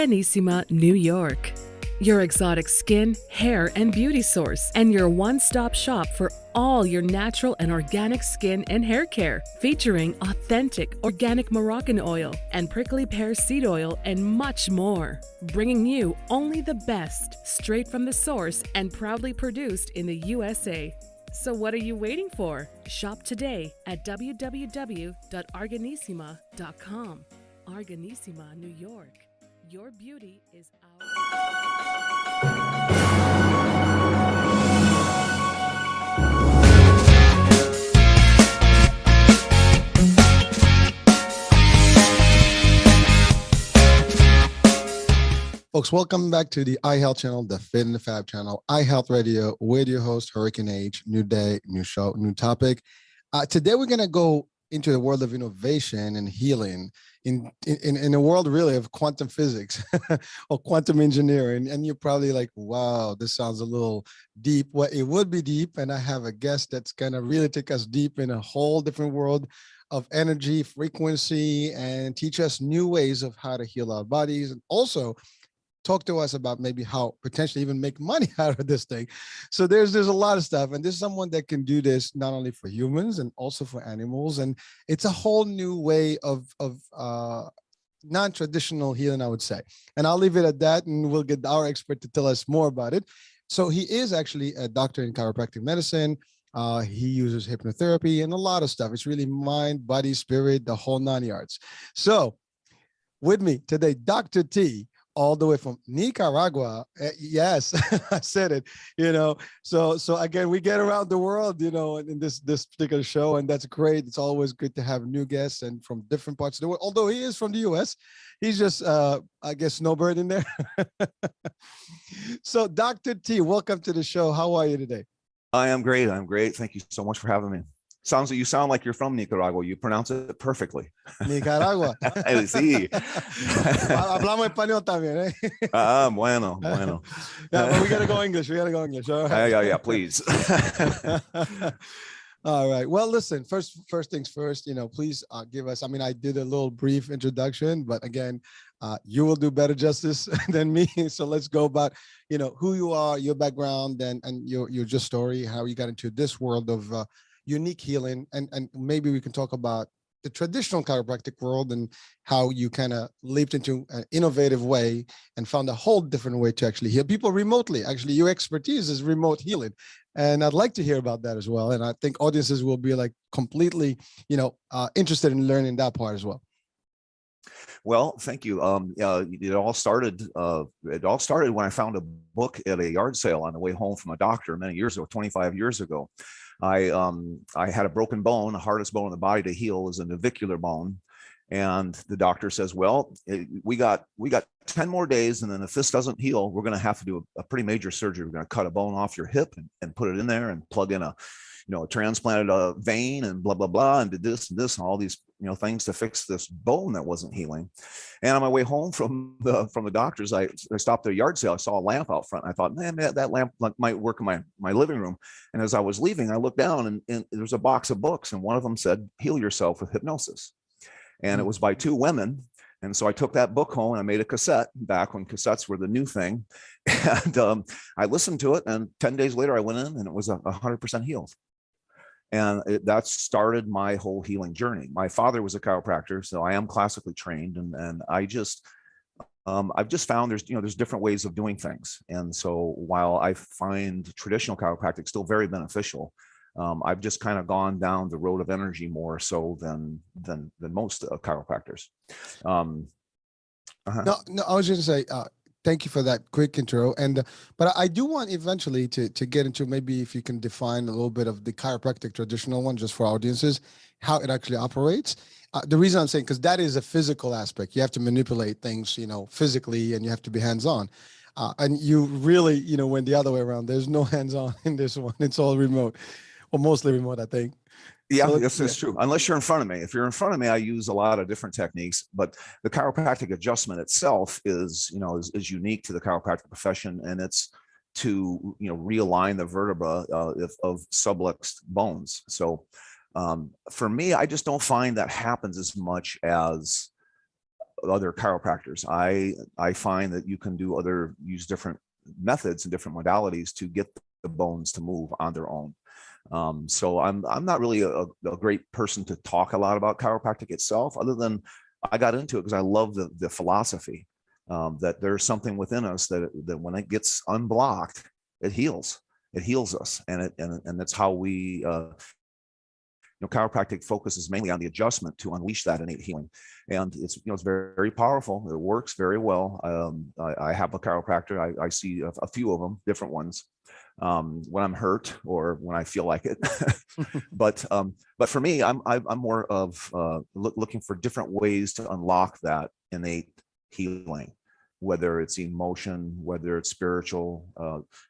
Organissima, New York. Your exotic skin, hair, and beauty source, and your one-stop shop for all your natural and organic skin and hair care, featuring authentic organic Moroccan oil and prickly pear seed oil and much more. Bringing you only the best, straight from the source and proudly produced in the USA. So what are you waiting for? Shop today at www.organissima.com. Organissima, New York. Your beauty is our... Folks, welcome back to the iHealth channel, the Fit and the Fab channel, iHealth Radio, with your host, Hurricane H. New day, new show, new topic. Today, we're going to go into the world of innovation and healing in a world really of quantum physics or quantum engineering. And you're probably like, wow, this sounds a little deep. Well, it would be deep. And I have a guest that's going to really take us deep in a whole different world of energy, frequency, and teach us new ways of how to heal our bodies. And also talk to us about maybe how potentially even make money out of this thing. So there's a lot of stuff, and there's someone that can do this not only for humans and also for animals, and it's a whole new way of non-traditional healing, I would say. And I'll leave it at that, and we'll get our expert to tell us more about it. So he is actually a doctor in chiropractic medicine. He uses hypnotherapy and a lot of stuff. It's really mind, body, spirit, the whole 9 yards. So with me today, Dr. T, all the way from Nicaragua. Yes, I said it, So again, we get around the world, in this particular show, and that's great. It's always good to have new guests and from different parts of the world. Although he is from the US, he's just, I guess, snowbird in there. So Dr. T, welcome to the show. How are you today? I am great. I'm great. Thank you so much for having me. You sound like you're from Nicaragua. You pronounce it perfectly. Nicaragua. Sí. Hablamos español también, eh? Bueno. Yeah, but we gotta go English. All right. Yeah, please. All right. Well, listen, first things first, please give us, I did a little brief introduction, but again, you will do better justice than me. So let's go about, who you are, your background, and your just story, how you got into this world of unique healing, and maybe we can talk about the traditional chiropractic world and how you kind of leaped into an innovative way and found a whole different way to actually heal people remotely. Actually, your expertise is remote healing, and I'd like to hear about that as well. And I think audiences will be like completely, interested in learning that part as well. Well, thank you. It all started when I found a book at a yard sale on the way home from a doctor many years ago, 25 years ago. I had a broken bone. The hardest bone in the body to heal is a navicular bone. And the doctor says, well, we got 10 more days. And then if this doesn't heal, we're going to have to do a pretty major surgery. We're going to cut a bone off your hip and put it in there and plug in a transplanted a vein and blah, blah, blah, and did this and this and all these, things to fix this bone that wasn't healing. And on my way home from the doctors, I stopped at a yard sale. I saw a lamp out front. I thought, man, that lamp might work in my living room. And as I was leaving, I looked down and there was a box of books, and one of them said, Heal Yourself with Hypnosis. And it was by two women. And so I took that book home and I made a cassette back when cassettes were the new thing. And I listened to it. And 10 days later, I went in and it was 100% healed. And that started my whole healing journey. My father was a chiropractor, so I am classically trained. And I've just found there's different ways of doing things. And so while I find traditional chiropractic still very beneficial, I've just kind of gone down the road of energy more so than most chiropractors. No, I was just gonna say, thank you for that quick intro. But I do want eventually to get into, maybe if you can define a little bit of the chiropractic traditional one, just for audiences, how it actually operates. The reason I'm saying, because that is a physical aspect. You have to manipulate things, physically, and you have to be hands-on. And you really, went the other way around. There's no hands-on in this one. It's all remote, or mostly remote, I think. Yeah, so that's true. Unless you're in front of me. If you're in front of me, I use a lot of different techniques, but the chiropractic adjustment itself is unique to the chiropractic profession, and it's to realign the vertebra of subluxed bones. So for me, I just don't find that happens as much as other chiropractors. I find that you can use different methods and different modalities to get the bones to move on their own. So I'm not really a great person to talk a lot about chiropractic itself, other than I got into it because I love the philosophy, that there's something within us that when it gets unblocked, it heals. It heals us, and that's how we. Chiropractic focuses mainly on the adjustment to unleash that innate healing, and it's very, very powerful. It works very well. I have a chiropractor. I see a few of them, different ones, when I'm hurt or when I feel like it. but for me, I'm more of looking for different ways to unlock that innate healing, whether it's emotion, whether it's spiritual,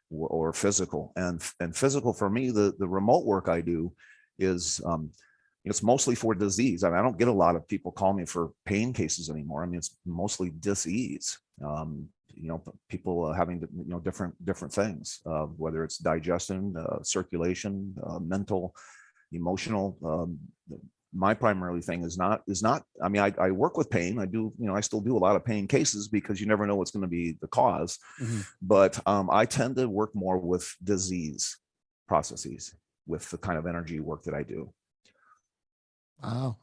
or physical. And physical for me, the remote work I do is it's mostly for disease. I mean, I don't get a lot of people call me for pain cases anymore. I mean, it's mostly disease. People having different things, whether it's digestion, circulation, mental, emotional. My primary thing is not. I mean, I work with pain. I do. I still do a lot of pain cases because you never know what's going to be the cause. Mm-hmm. But I tend to work more with disease processes, with the kind of energy work that I do. Wow.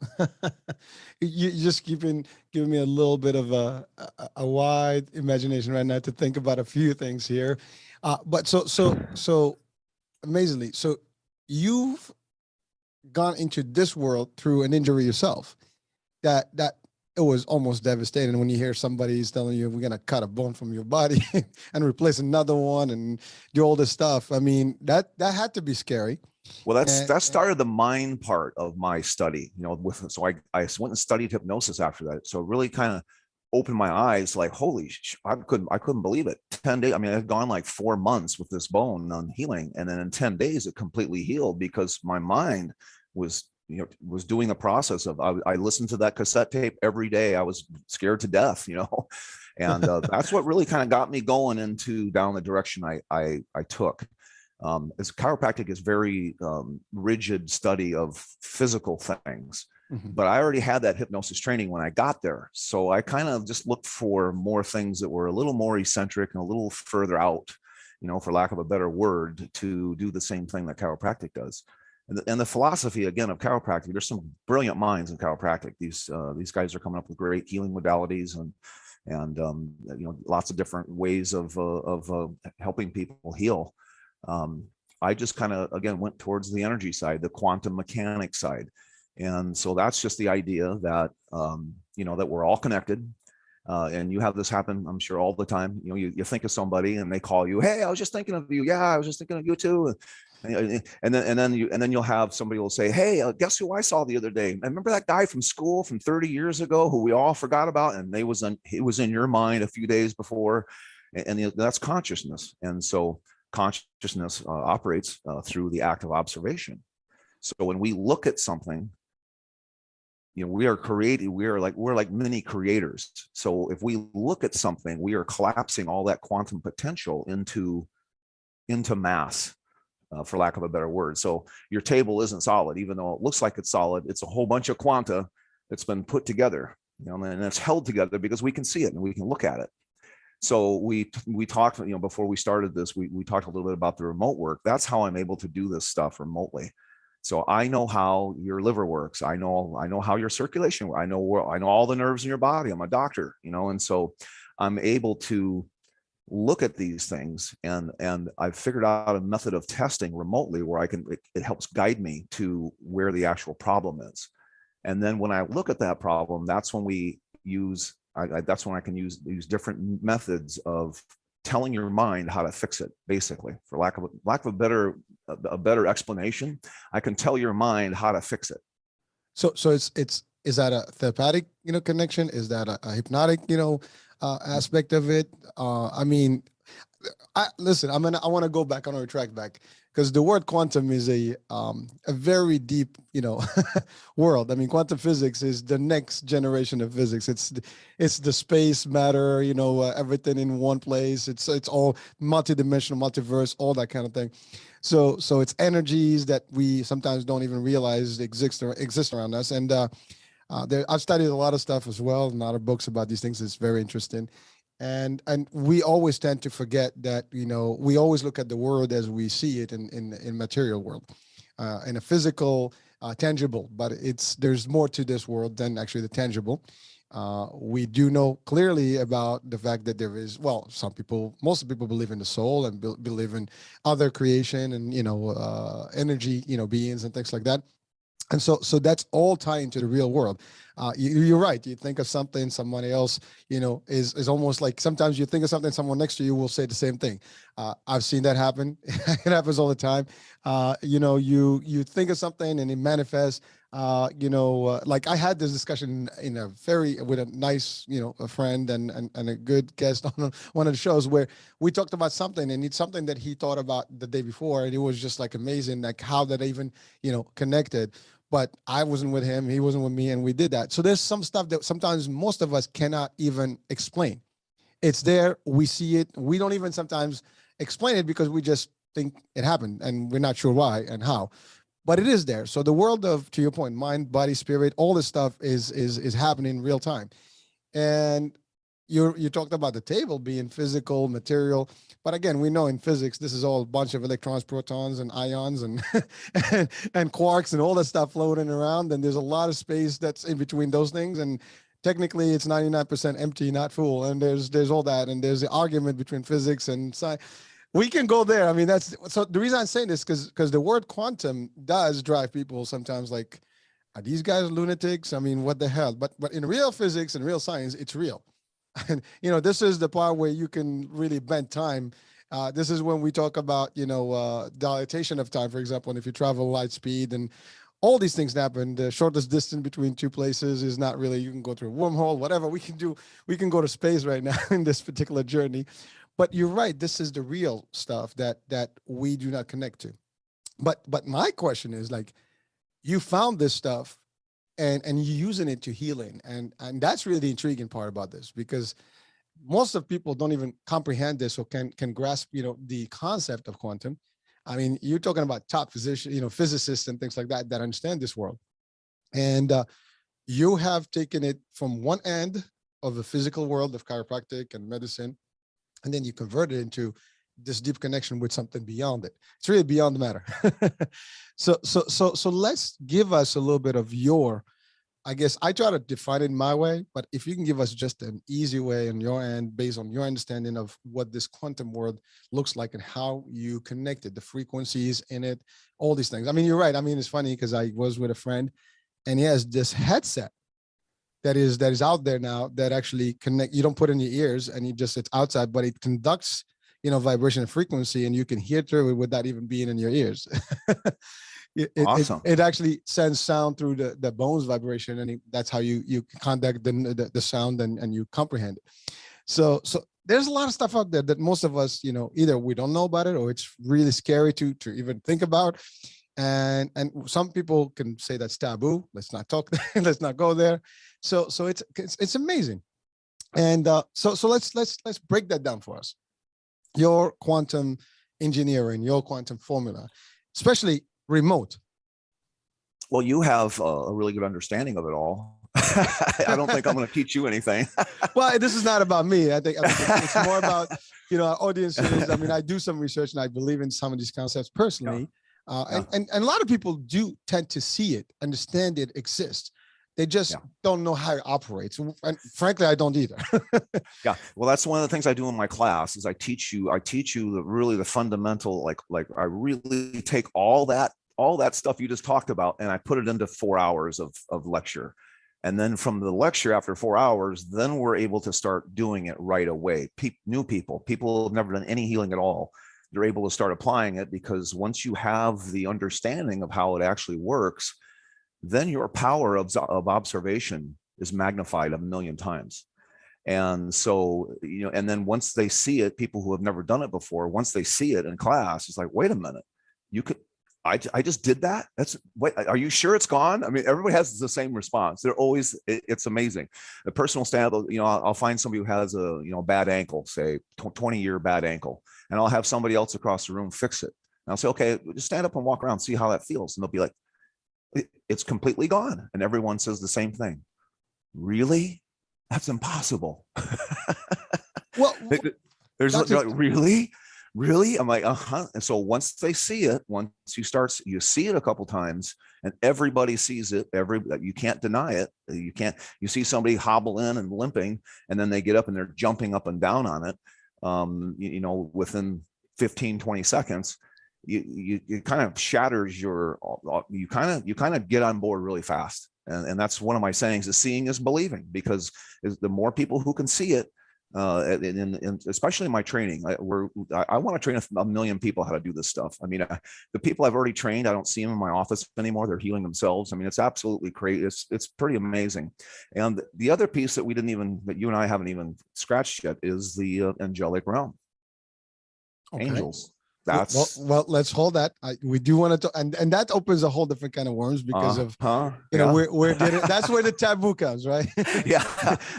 You just giving me a little bit of a wide imagination right now to think about a few things here. But so amazingly, so you've gone into this world through an injury yourself that it was almost devastating when you hear somebody's telling you, we're going to cut a bone from your body and replace another one and do all this stuff. I mean, that had to be scary. Well, that started the mind part of my study, so I went and studied hypnosis after that. So it really kind of opened my eyes, like, holy, I couldn't believe it. 10 days. I mean, I had gone like 4 months with this bone on healing. And then in 10 days, it completely healed because my mind was doing the process of, I listened to that cassette tape every day. I was scared to death, and that's what really kind of got me going down the direction I took. As chiropractic is very rigid study of physical things, mm-hmm. but I already had that hypnosis training when I got there. So I kind of just looked for more things that were a little more eccentric and a little further out, for lack of a better word, to do the same thing that chiropractic does. And the philosophy, again, of chiropractic, there's some brilliant minds in chiropractic. These guys are coming up with great healing modalities and lots of different ways of helping people heal. I just kind of, again, went towards the energy side, the quantum mechanics side. And so that's just the idea that, that we're all connected. And you have this happen, I'm sure, all the time. You think of somebody and they call you, hey, I was just thinking of you. Yeah, I was just thinking of you too. And then you'll have somebody will say, hey, guess who I saw the other day? I remember that guy from school from 30 years ago who we all forgot about. And he was in your mind a few days before. And that's consciousness. And so consciousness operates through the act of observation. So when we look at something, we're like mini creators. So if we look at something, we are collapsing all that quantum potential into mass, for lack of a better word. So your table isn't solid, even though it looks like it's solid. It's a whole bunch of quanta that's been put together, and it's held together because we can see it and we can look at it. So we talked, before we started this, we talked a little bit about the remote work. That's how I'm able to do this stuff remotely. So I know how your liver works. I know how your circulation works. I know all the nerves in your body. I'm a doctor, and so I'm able to look at these things, and I've figured out a method of testing remotely where it helps guide me to where the actual problem is. And then when I look at that problem, that's when we use that's when I can use different methods of telling your mind how to fix it. Basically, for lack of a better explanation, I can tell your mind how to fix it. So is that a therapeutic connection? Is that a hypnotic aspect of it? I mean, listen. I want to go back. I want to retract back because the word quantum is a very deep world. I mean, quantum physics is the next generation of physics. It's the space matter, everything in one place. It's all multidimensional, multiverse, all that kind of thing. So it's energies that we sometimes don't even realize exist around us. And I've studied a lot of stuff as well, a lot of books about these things. It's very interesting. And we always tend to forget that, we always look at the world as we see it in material world, in a physical, tangible, but there's more to this world than actually the tangible. We do know clearly about the fact that there is, well, most people believe in the soul and believe in other creation and, energy, beings and things like that. And so that's all tied into the real world. You're right. You think of something, somebody else, is almost like sometimes you think of something, someone next to you will say the same thing. I've seen that happen. It happens all the time. You think of something and it manifests. Like I had this discussion with a nice, a friend and a good guest on one of the shows where we talked about something, and it's something that he thought about the day before, and it was just like amazing, like how that even, connected. But I wasn't with him, he wasn't with me, and we did that. So there's some stuff that sometimes most of us cannot even explain. It's there, we see it, we don't even sometimes explain it because we just think it happened and we're not sure why and how. But it is there. So the world of, to your point, mind, body, spirit, all this stuff is happening in real time. And you talked about the table being physical material, but again, we know in physics this is all a bunch of electrons, protons, and ions, and and quarks, and all that stuff floating around. And there's a lot of space that's in between those things. And technically, it's 99% empty, not full. And there's all that. And there's the argument between physics and science. We can go there. I mean, that's so the reason I'm saying this because the word quantum does drive people sometimes like, are these guys lunatics? I mean, what the hell? But in real physics and real science, it's real. And this is the part where you can really bend time. This is when we talk about dilatation of time, for example. And if you travel light speed and all these things happen, the shortest distance between two places is not really, you can go through a wormhole, whatever we can do. We can go to space right now in this particular journey. But you're right, this is the real stuff that we do not connect to. But my question is, like, you found this stuff and you're using it to healing. And that's really the intriguing part about this, because most of people don't even comprehend this or can grasp, the concept of quantum. I mean, you're talking about top physicists and things like that understand this world. And you have taken it from one end of the physical world of chiropractic and medicine, and then you convert it into this deep connection with something beyond it. It's really beyond the matter. So let's give us a little bit of your, I guess I try to define it my way, but if you can give us just an easy way on your end, based on your understanding of what this quantum world looks like and how you connected the frequencies in it, all these things. I mean, you're right. I mean, it's funny because I was with a friend and he has this headset that is out there now that actually connect. You don't put in your ears and it's outside, but it conducts, vibration and frequency, and you can hear through it without even being in your ears. Awesome. It actually sends sound through the bones vibration, and that's how you conduct the sound and you comprehend it. So there's a lot of stuff out there that most of us, either we don't know about it or it's really scary to even think about. And some people can say that's taboo. Let's not talk. Let's not go there. So it's amazing. And so let's break that down for us. Your quantum engineering, your quantum formula, especially remote. Well, you have a really good understanding of it all. I don't think I'm going to teach you anything. Well, this is not about me. I think it's more about, our audiences. I mean, I do some research and I believe in some of these concepts personally. Yeah. And a lot of people do tend to see it, understand it exists. They just don't know how it operates. And frankly, I don't either. Yeah. Well, that's one of the things I do in my class is I teach you the fundamental, like I really take all that stuff you just talked about and I put it into 4 hours of lecture. And then from the lecture after 4 hours, then we're able to start doing it right away. New people who have never done any healing at all, they're able to start applying it, because once you have the understanding of how it actually works, then your power of observation is magnified 1,000,000 times. And so, and then once they see it, people who have never done it before, once they see it in class, it's like, wait a minute, I just did that. Are you sure it's gone? I mean, everybody has the same response. It's amazing. The person will stand up, I'll find somebody who has a, bad ankle, say 20-year bad ankle, and I'll have somebody else across the room fix it. And I'll say, okay, just stand up and walk around, see how that feels. And they'll be like, It's completely gone. And everyone says the same thing. Really? That's impossible. Well, There's Dr. really, really. I'm like, And so once they see it, once you see it a couple times, and everybody sees it. You can't deny it. You see somebody hobble in and limping, and then they get up and they're jumping up and down on it. Within 15, 20 seconds, it kind of shatters you kind of get on board really fast. And that's one of my sayings, is seeing is believing, because the more people who can see it, especially in my training, I want to train a million people how to do this stuff. I mean, the people I've already trained, I don't see them in my office anymore. They're healing themselves. I mean, it's absolutely crazy. It's pretty amazing. And the other piece that you and I haven't even scratched yet is the angelic realm. Okay. Angels. Well, let's hold that. We do want to, and that opens a whole different kind of worms, because we're getting, that's where the taboo comes, right? Yeah,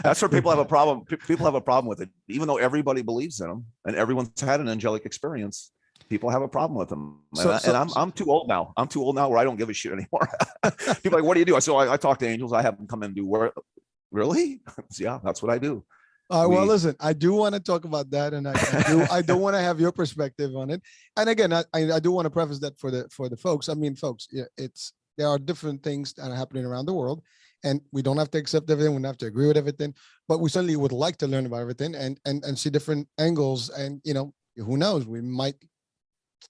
that's where people have a problem. People have a problem with it, even though everybody believes in them and everyone's had an angelic experience. People have a problem with them, I'm too old now. I'm too old now where I don't give a shit anymore. People are like, what do you do? I talk to angels. I have them come in and do work. Really? Yeah, that's what I do. Well, listen, I do want to talk about that, and I do want to have your perspective on it. And again, I do want to preface that for the folks. I mean, folks, there are different things that are happening around the world, and we don't have to accept everything. We don't have to agree with everything, but we certainly would like to learn about everything and see different angles. And who knows, we might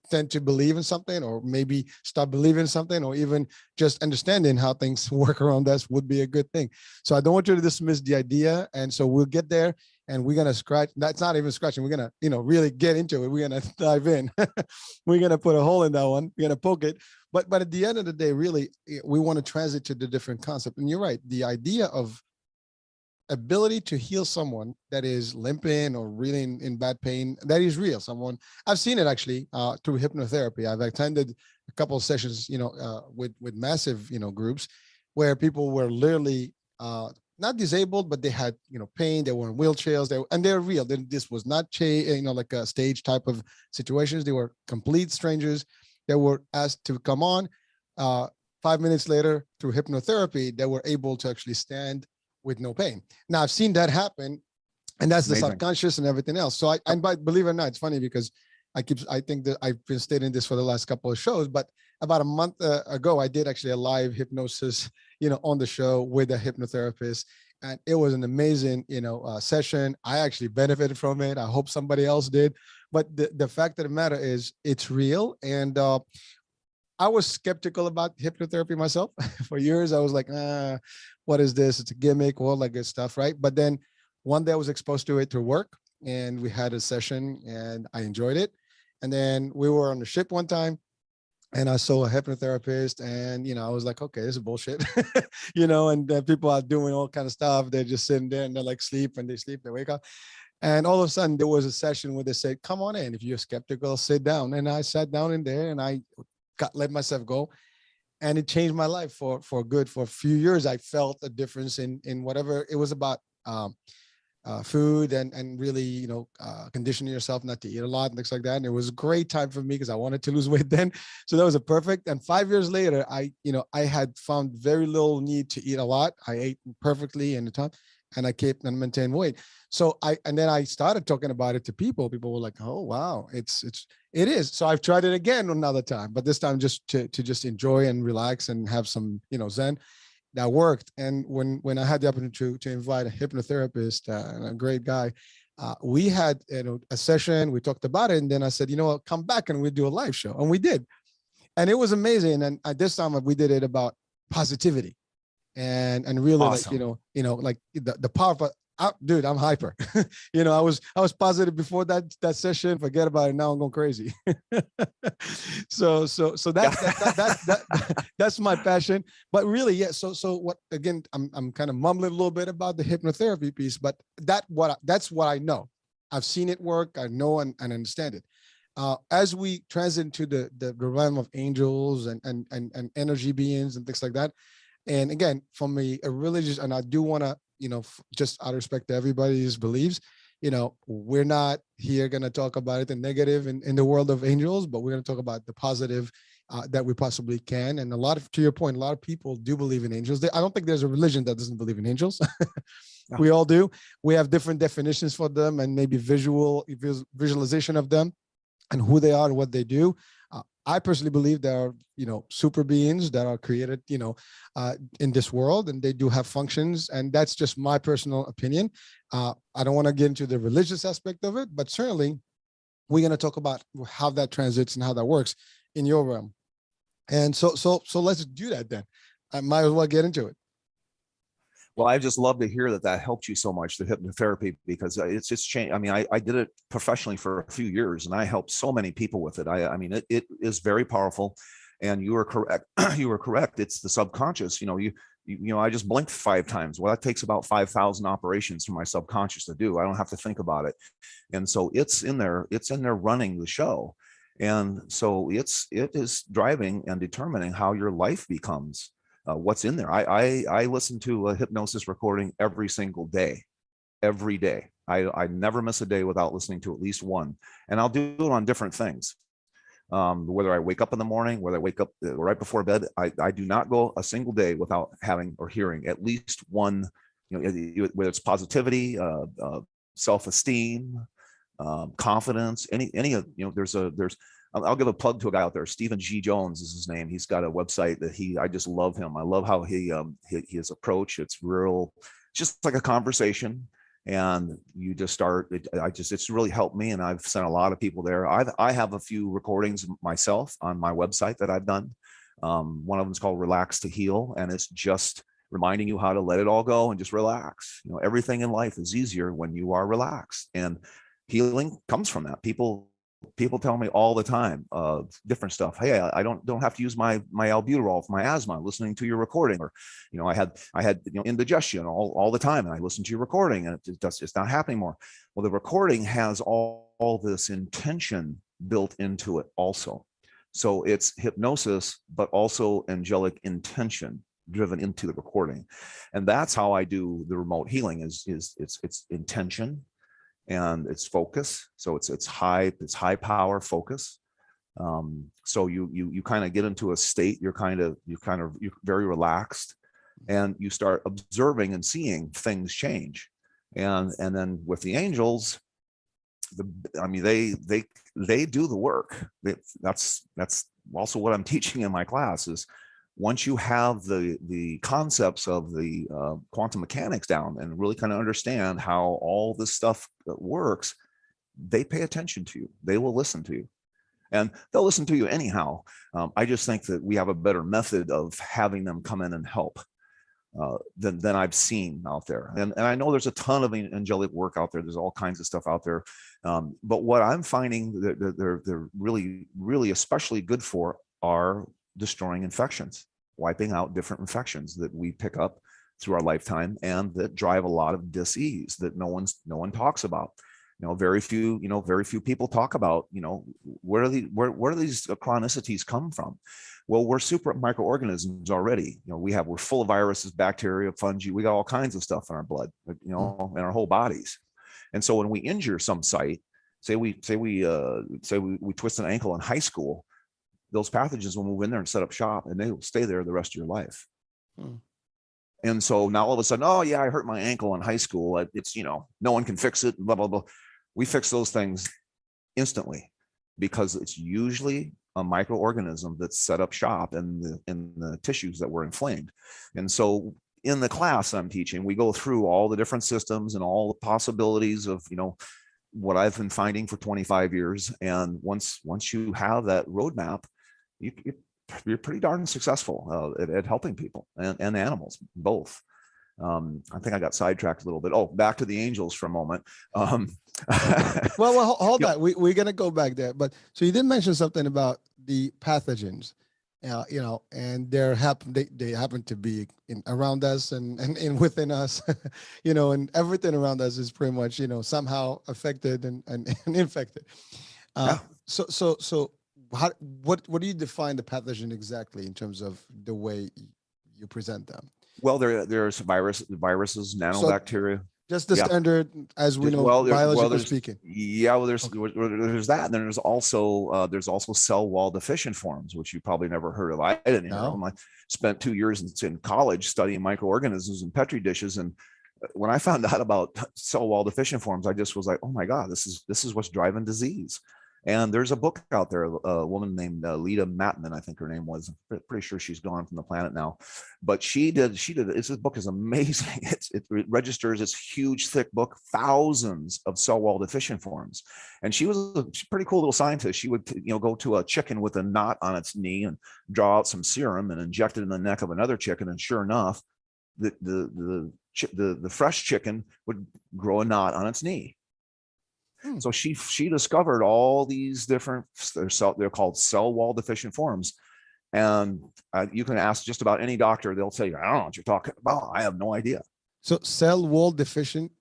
tend to believe in something, or maybe stop believing in something, or even just understanding how things work around us would be a good thing. So I don't want you to dismiss the idea. And so we'll get there, and we're going to scratch. That's not even scratching. We're going to, really get into it. We're going to dive in. We're going to put a hole in that one. We're going to poke it. But at the end of the day, really, we want to transit to the different concept. And you're right. The idea of ability to heal someone that is limping or really in bad pain, that is real. I've seen it actually through hypnotherapy. I've attended a couple of sessions, with massive, groups where people were literally not disabled, but they had, pain. They were in wheelchairs. And they're real. This was not, like a stage type of situations. They were complete strangers that were asked to come on. 5 minutes later, through hypnotherapy, they were able to actually stand with no pain. Now, I've seen that happen, and that's amazing. The subconscious and everything else. So but believe it or not, it's funny because I think that I've been stating this for the last couple of shows, but about a month ago, I did actually a live hypnosis, on the show with a hypnotherapist, and it was an amazing, session. I actually benefited from it. I hope somebody else did, but the fact of the matter is it's real. And I was skeptical about hypnotherapy myself. For years, I was like, what is this? It's a gimmick, all that good stuff, right? But then one day I was exposed to it through work, and we had a session, and I enjoyed it. And then we were on the ship one time, and I saw a hypnotherapist, and, I was like, okay, this is bullshit, and people are doing all kind of stuff. They're just sitting there and they're like sleep, and they sleep, they wake up. And all of a sudden there was a session where they said, come on in. If you're skeptical, sit down. And I sat down in there, and I let myself go, and it changed my life for good. For a few years, I felt a difference in whatever it was about, food and really, conditioning yourself not to eat a lot and things like that. And it was a great time for me because I wanted to lose weight then. So that was a perfect. And 5 years later, I had found very little need to eat a lot. I ate perfectly in the time, and I kept and maintained weight. So then I started talking about it to people. People were like, oh, wow, it is. So I've tried it again another time, but this time just to just enjoy and relax and have some, Zen. That worked. And when I had the opportunity to invite a hypnotherapist, and a great guy, we had, a session, we talked about it. And then I said, come back and we'll do a live show. And we did. And it was amazing. And at this time we did it about positivity and really awesome. Like the power of, dude, I'm hyper. I was positive before that session. Forget about it. Now I'm going crazy. So that's my passion. But really, yeah. So what? Again, I'm kind of mumbling a little bit about the hypnotherapy piece, but that's what I know. I've seen it work. I know and understand it. As we transit into the realm of angels and energy beings and things like that. And again, from a religious, and I do want to, just out of respect to everybody's beliefs, we're not here going to talk about it, the negative in the world of angels, but we're going to talk about the positive that we possibly can. And to your point, a lot of people do believe in angels. I don't think there's a religion that doesn't believe in angels. Yeah. We all do. We have different definitions for them and maybe visualization of them and who they are and what they do. I personally believe there are, super beings that are created, in this world, and they do have functions. And that's just my personal opinion. I don't want to get into the religious aspect of it, but certainly we're going to talk about how that transits and how that works in your realm. And so let's do that then. I might as well get into it. Well, I just love to hear that helped you so much, the hypnotherapy, because it's changed. I mean, I did it professionally for a few years, and I helped so many people with it. I mean, it is very powerful, and you were correct. You were correct. It's the subconscious. I just blinked 5 times. Well, that takes about 5,000 operations for my subconscious to do. I don't have to think about it, and so it's in there. It's in there running the show, and so it is driving and determining how your life becomes. What's in there. I listen to a hypnosis recording every single day, every day. I never miss a day without listening to at least one, and I'll do it on different things. Whether I wake up in the morning, whether I wake up right before bed, I do not go a single day without having or hearing at least one, whether it's positivity, self-esteem, confidence, any of, I'll give a plug to a guy out there. Stephen G. Jones is his name. He's got a website that I just love him. I love how his approach. It's real, just like a conversation. And you just start, it's really helped me. And I've sent a lot of people there. I have a few recordings myself on my website that I've done. One of them is called Relax to Heal. And it's just reminding you how to let it all go and just relax. Everything in life is easier when you are relaxed, and healing comes from that. People tell me all the time different stuff. Hey, I don't have to use my albuterol for my asthma listening to your recording. Or I had indigestion all the time, and I listened to your recording, and it's not happening more. Well, the recording has all this intention built into it also. So it's hypnosis, but also angelic intention driven into the recording. And that's how I do the remote healing is it's intention and it's focus. So it's high power focus. So you kind of get into a state, you're very relaxed, and you start observing and seeing things change. And then with the angels, they do the work. That's also what I'm teaching in my class is, once you have the concepts of the quantum mechanics down and really kind of understand how all this stuff works, they pay attention to you. They will listen to you, and they'll listen to you anyhow. I just think that we have a better method of having them come in and help than I've seen out there. And I know there's a ton of angelic work out there. There's all kinds of stuff out there. But what I'm finding that they're really, really especially good for are destroying infections, wiping out different infections that we pick up through our lifetime and that drive a lot of dis-ease that no one talks about. Very few people talk about, where do these chronicities come from? Well, we're super microorganisms already. We're full of viruses, bacteria, fungi. We got all kinds of stuff in our blood, in our whole bodies. And so when we injure some site, say we twist an ankle in high school, those pathogens will move in there and set up shop, and they will stay there the rest of your life. And so now all of a sudden, oh yeah, I hurt my ankle in high school. It's, no one can fix it, blah, blah, blah. We fix those things instantly because it's usually a microorganism that's set up shop in the tissues that were inflamed. And so in the class I'm teaching, we go through all the different systems and all the possibilities of, what I've been finding for 25 years. And once you have that roadmap, you're pretty darn successful at helping people and animals, both. I think I got sidetracked a little bit. Oh, back to the angels for a moment. Well, hold on. We're going to go back there. But so you did mention something about the pathogens, and they happen to be around us and within us, and everything around us is pretty much, somehow affected and infected. So what do you define the pathogen exactly in terms of the way you present them? Well, there's viruses, nanobacteria. Just the Yeah. standard, as we know, Well, biological there's speaking. yeah, well, Okay. there's that, and then there's also cell wall deficient forms, which you probably never heard of. I didn't hear of No. them. I spent 2 years in college studying microorganisms in petri dishes, and when I found out about cell wall deficient forms, I just was like, oh my god, this is what's driving disease. And there's a book out there, a woman named Lita Matman, I think her name was. I'm pretty sure she's gone from the planet now, but she did. This book is amazing. It registers this huge, thick book, thousands of cell wall deficient forms. And she was a pretty cool little scientist. She would, go to a chicken with a knot on its knee and draw out some serum and inject it in the neck of another chicken. And sure enough, the fresh chicken would grow a knot on its knee. So she discovered all these different, they're called cell wall deficient forms. And you can ask just about any doctor, they'll tell you, I don't know what you're talking about. I have no idea. So cell wall deficient.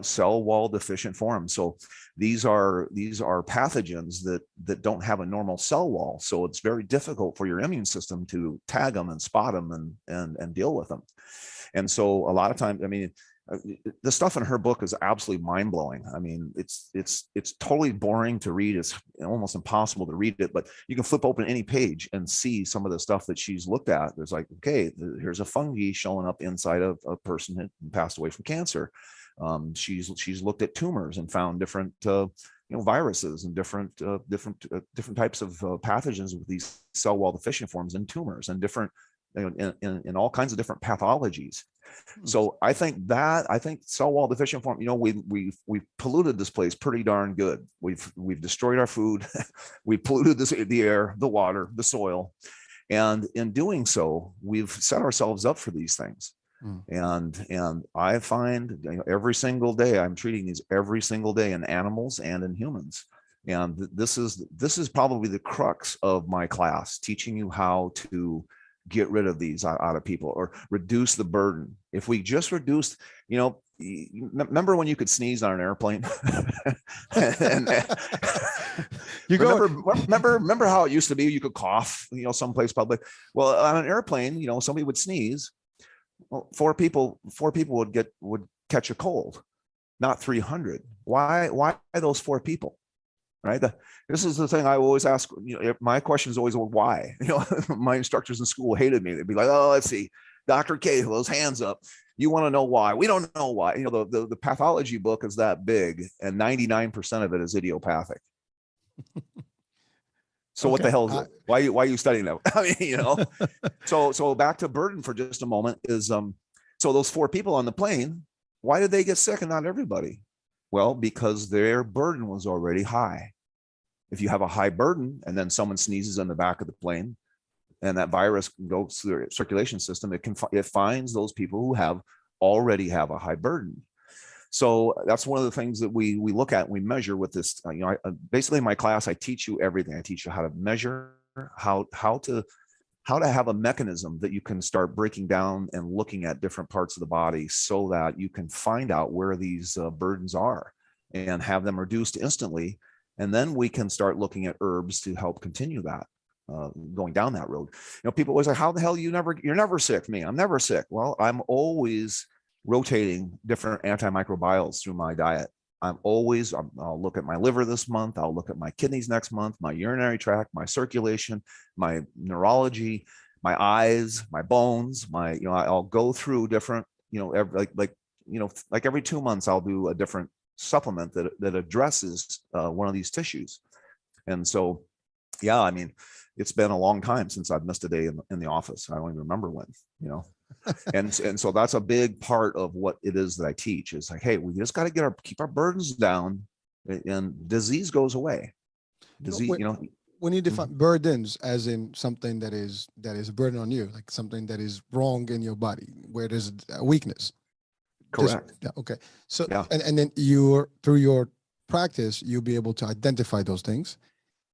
Cell wall deficient forms. So these are pathogens that don't have a normal cell wall. So it's very difficult for your immune system to tag them and spot them and deal with them. And so a lot of times, I mean, the stuff in her book is absolutely mind-blowing. I mean, it's totally boring to read. It's almost impossible to read it, but you can flip open any page and see some of the stuff that she's looked at. There's like, okay, here's a fungi showing up inside of a person who passed away from cancer. She's looked at tumors and found different viruses and different types of pathogens with these cell wall deficient forms in tumors and different in all kinds of different pathologies. So I think cell wall deficient form, we've polluted this place pretty darn good. We've destroyed our food. We've polluted the air, the water, the soil. And in doing so, we've set ourselves up for these things. And I find every single day, I'm treating these every single day in animals and in humans. And this is probably the crux of my class, teaching you how to get rid of these out of people or reduce the burden. If we just reduce, remember when you could sneeze on an airplane? and remember how it used to be, you could cough, someplace public. Well, on an airplane, somebody would sneeze. Well, four people would catch a cold, not 300. Why those 4 people? Right. This is the thing I always ask. My question is always, well, why? My instructors in school hated me. They'd be like, oh, let's see, Dr. K, those hands up. You want to know why? We don't know why. The pathology book is that big, and 99% of it is idiopathic. So okay. What the hell is it? Why are you studying that? I mean, So back to burden for just a moment is so those 4 people on the plane, why did they get sick and not everybody? Well, because their burden was already high. If you have a high burden and then someone sneezes in the back of the plane and that virus goes through the circulation system, it finds those people who already have a high burden. So that's one of the things that we look at and we measure with this. Basically in my class, I teach you everything. I teach you how to measure, how to have a mechanism that you can start breaking down and looking at different parts of the body so that you can find out where these burdens are and have them reduced instantly. And then we can start looking at herbs to help continue that, going down that road. People always like, how the hell you're never sick? Me, I'm never sick. Well, I'm always rotating different antimicrobials through my diet. I'll look at my liver this month. I'll look at my kidneys next month, my urinary tract, my circulation, my neurology, my eyes, my bones, I'll go through different, like every 2 months, I'll do a different supplement that addresses one of these tissues. And so, yeah, I mean, it's been a long time since I've missed a day in the office. I don't even remember when, and so that's a big part of what it is that I teach is like, hey, we just got to keep our burdens down and disease goes away. When you define burdens as in something that is a burden on you, like something that is wrong in your body, where there's a weakness. Correct. Okay. So, yeah. and then through your practice, you'll be able to identify those things.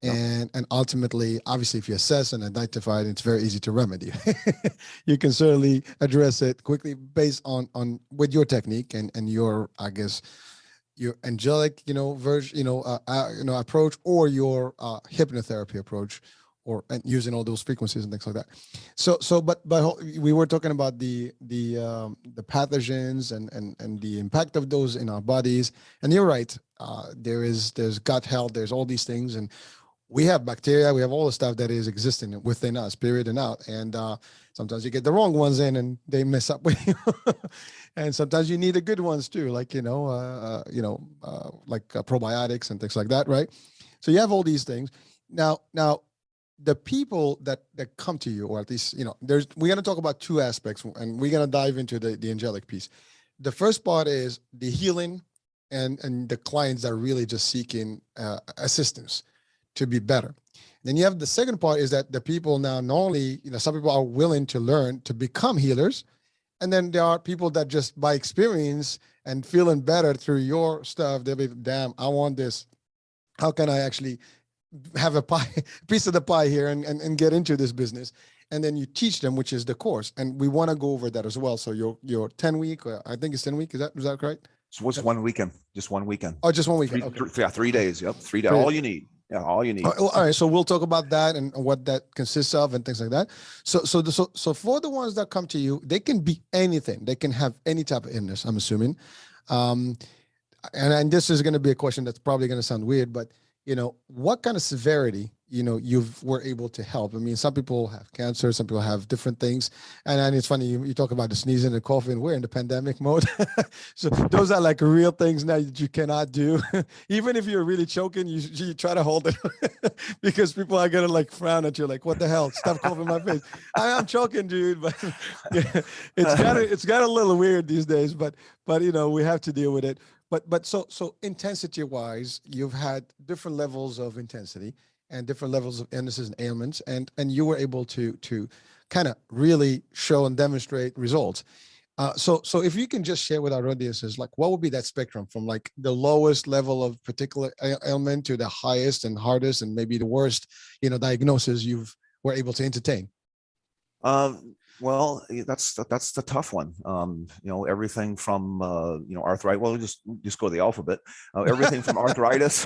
And ultimately, obviously, if you assess and identify it, it's very easy to remedy. You can certainly address it quickly based on with your technique and your, I guess, your angelic, version, approach, or your hypnotherapy approach, or and using all those frequencies and things like that. But we were talking about the pathogens and the impact of those in our bodies. And you're right. There's gut health. There's all these things, and we have bacteria. We have all the stuff that is existing within us, period and out. And sometimes you get the wrong ones in, and they mess up with you. And sometimes you need the good ones too, like probiotics and things like that, right? So you have all these things. Now, the people that come to you, or at least, we're going to talk about two aspects, and we're going to dive into the angelic piece. The first part is the healing and the clients that are really just seeking assistance to be better. Then you have the second part is that the people now, not only, some people are willing to learn to become healers. And then there are people that just by experience and feeling better through your stuff, they'll be, damn, I want this. How can I actually have a piece of the pie here and get into this business? And then you teach them, which is the course. And we want to go over that as well. So your 10-week, I think it's 10 week. Is that correct? So what's 1 weekend? Just 1 weekend. Oh, just 1 weekend. Okay. 3 days. Yep. 3 days. All you need. Yeah, all you need. All right. So we'll talk about that and what that consists of and things like that. So for the ones that come to you, they can be anything. They can have any type of illness, I'm assuming. And this is going to be a question that's probably going to sound weird, but what kind of severity, you were able to help? I mean, some people have cancer, some people have different things. And it's funny, you talk about the sneezing and coughing, we're in the pandemic mode. So those are like real things now that you cannot do. Even if you're really choking, you try to hold it because people are going to like frown at you like, what the hell? Stop coughing my face. I'm choking, dude. But yeah, it's got a little weird these days, but we have to deal with it. But so intensity wise, you've had different levels of intensity and different levels of illnesses and ailments, and you were able to kind of really show and demonstrate results. So if you can just share with our audiences, like what would be that spectrum from like the lowest level of particular ailment to the highest and hardest and maybe the worst, diagnosis you were able to entertain? Well, that's the tough one. Everything from arthritis. Well, just go to the alphabet. Everything from arthritis,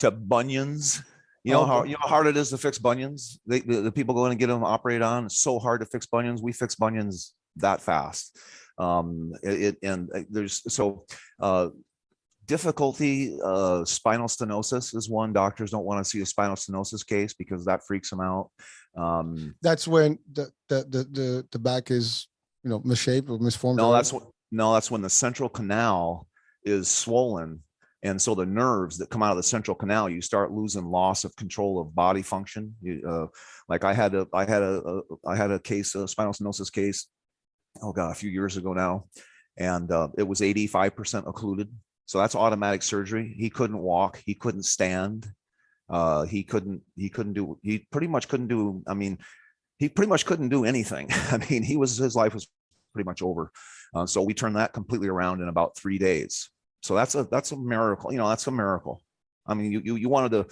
to bunions. How hard it is to fix bunions. The people go in and get them operated on. It's so hard to fix bunions. We fix bunions that fast. Difficulty, spinal stenosis is one. Doctors don't want to see a spinal stenosis case because that freaks them out. That's when the back is misshaped or misformed. That's when the central canal is swollen, and so the nerves that come out of the central canal, you start losing loss of control of body function. Like I had a case, a spinal stenosis case, a few years ago now, and it was 85% occluded. So that's automatic surgery. He couldn't walk. He couldn't stand. He pretty much couldn't do anything. I mean, his life was pretty much over. So we turned that completely around in about 3 days. So that's a miracle. That's a miracle. I mean, you wanted the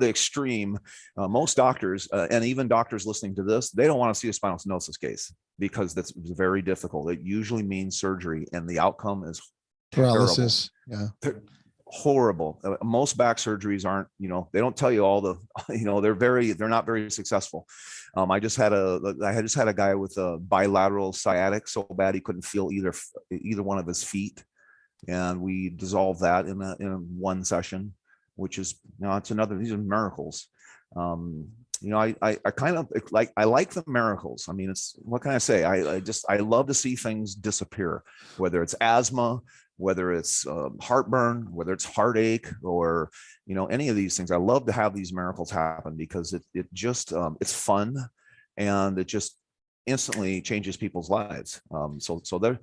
extreme. Most doctors, and even doctors listening to this, they don't want to see a spinal stenosis case because that's very difficult. It usually means surgery, and the outcome is paralysis. Terrible. Yeah. Horrible. Most back surgeries aren't, they don't tell you all the, they're not very successful. I just had a guy with a bilateral sciatic so bad he couldn't feel either one of his feet, and we dissolved that in one session, which is, it's another. These are miracles. I kind of I like the miracles. I mean, what can I say? I love to see things disappear, whether it's asthma, whether it's heartburn, whether it's heartache, or any of these things. I love to have these miracles happen because it just it's fun, and it just instantly changes people's lives. So there.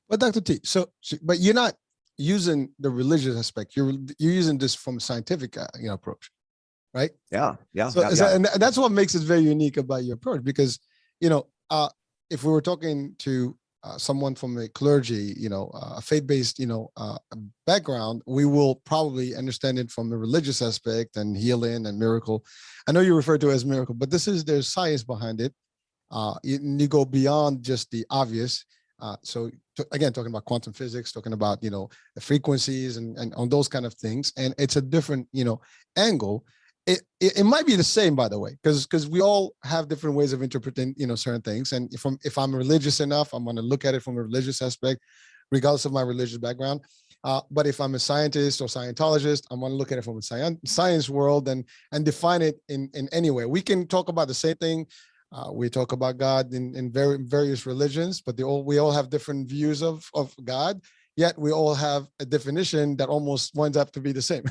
But Dr. T, but you're not using the religious aspect. You're using this from a scientific approach, right? Yeah. And that's what makes it very unique about your approach, because if we were talking to someone from a clergy, a faith-based, background, we will probably understand it from the religious aspect and healing and miracle. I know you refer to it as miracle, but there's science behind it. You go beyond just the obvious. Again, talking about quantum physics, talking about, the frequencies and on those kind of things. And it's a different, angle. it might be the same, by the way, because we all have different ways of interpreting, certain things. And if I'm religious enough, I'm going to look at it from a religious aspect, regardless of my religious background. But if I'm a scientist or Scientologist, I'm going to look at it from a science world and define it in any way. We can talk about the same thing. We talk about God in various religions, but we all have different views of God. Yet we all have a definition that almost winds up to be the same.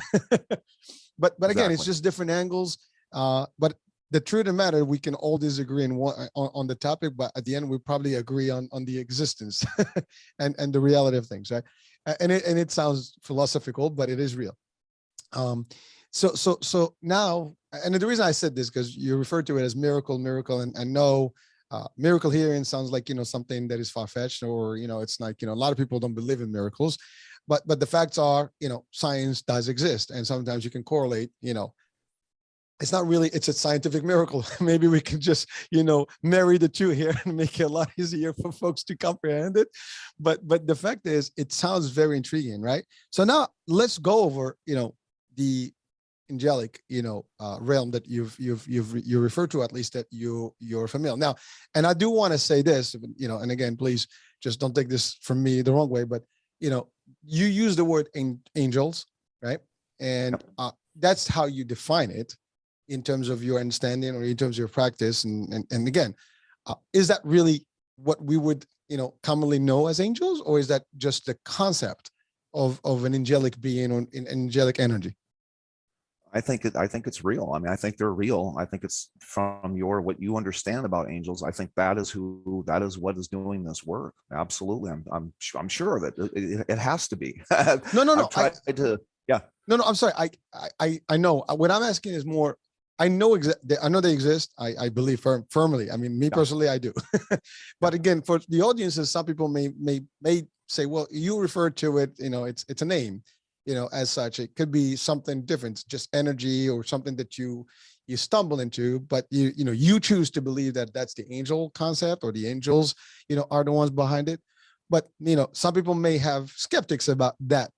But again, it's Exactly. just different angles. But the truth of the matter, we can all disagree on the topic, but at the end, we probably agree on the existence and the reality of things, right? And it sounds philosophical, but it is real. So now, and the reason I said this, because you referred to it as miracle, and no, miracle hearing sounds like, something that is far-fetched, or, it's like, a lot of people don't believe in miracles, but the facts are, science does exist. And sometimes you can correlate, it's not really, it's a scientific miracle. Maybe we can just, marry the two here and make it a lot easier for folks to comprehend it. But the fact is, it sounds very intriguing, right? So now let's go over, the angelic, realm that you refer to, at least that you're familiar now. And I do want to say this, and again, please just don't take this from me the wrong way, but you use the word angels, right? And that's how you define it in terms of your understanding or in terms of your practice. And again, is that really what we would, commonly know as angels, or is that just the concept of an angelic being or an angelic energy? I think it's real. I mean, I think they're real. I think it's from what you understand about angels. I think that is what is doing this work. Absolutely. I'm sure of it. It has to be. No. I've tried to, yeah. No, I'm sorry. I know what I'm asking is more, I know they exist. I believe firmly. I mean, me personally, I do. But again, for the audiences, some people may say, well, you refer to it, it's a name, as such. It could be something different, just energy or something that you stumble into, but you choose to believe that that's the angel concept, or the angels, are the ones behind it. But, some people may have skeptics about that,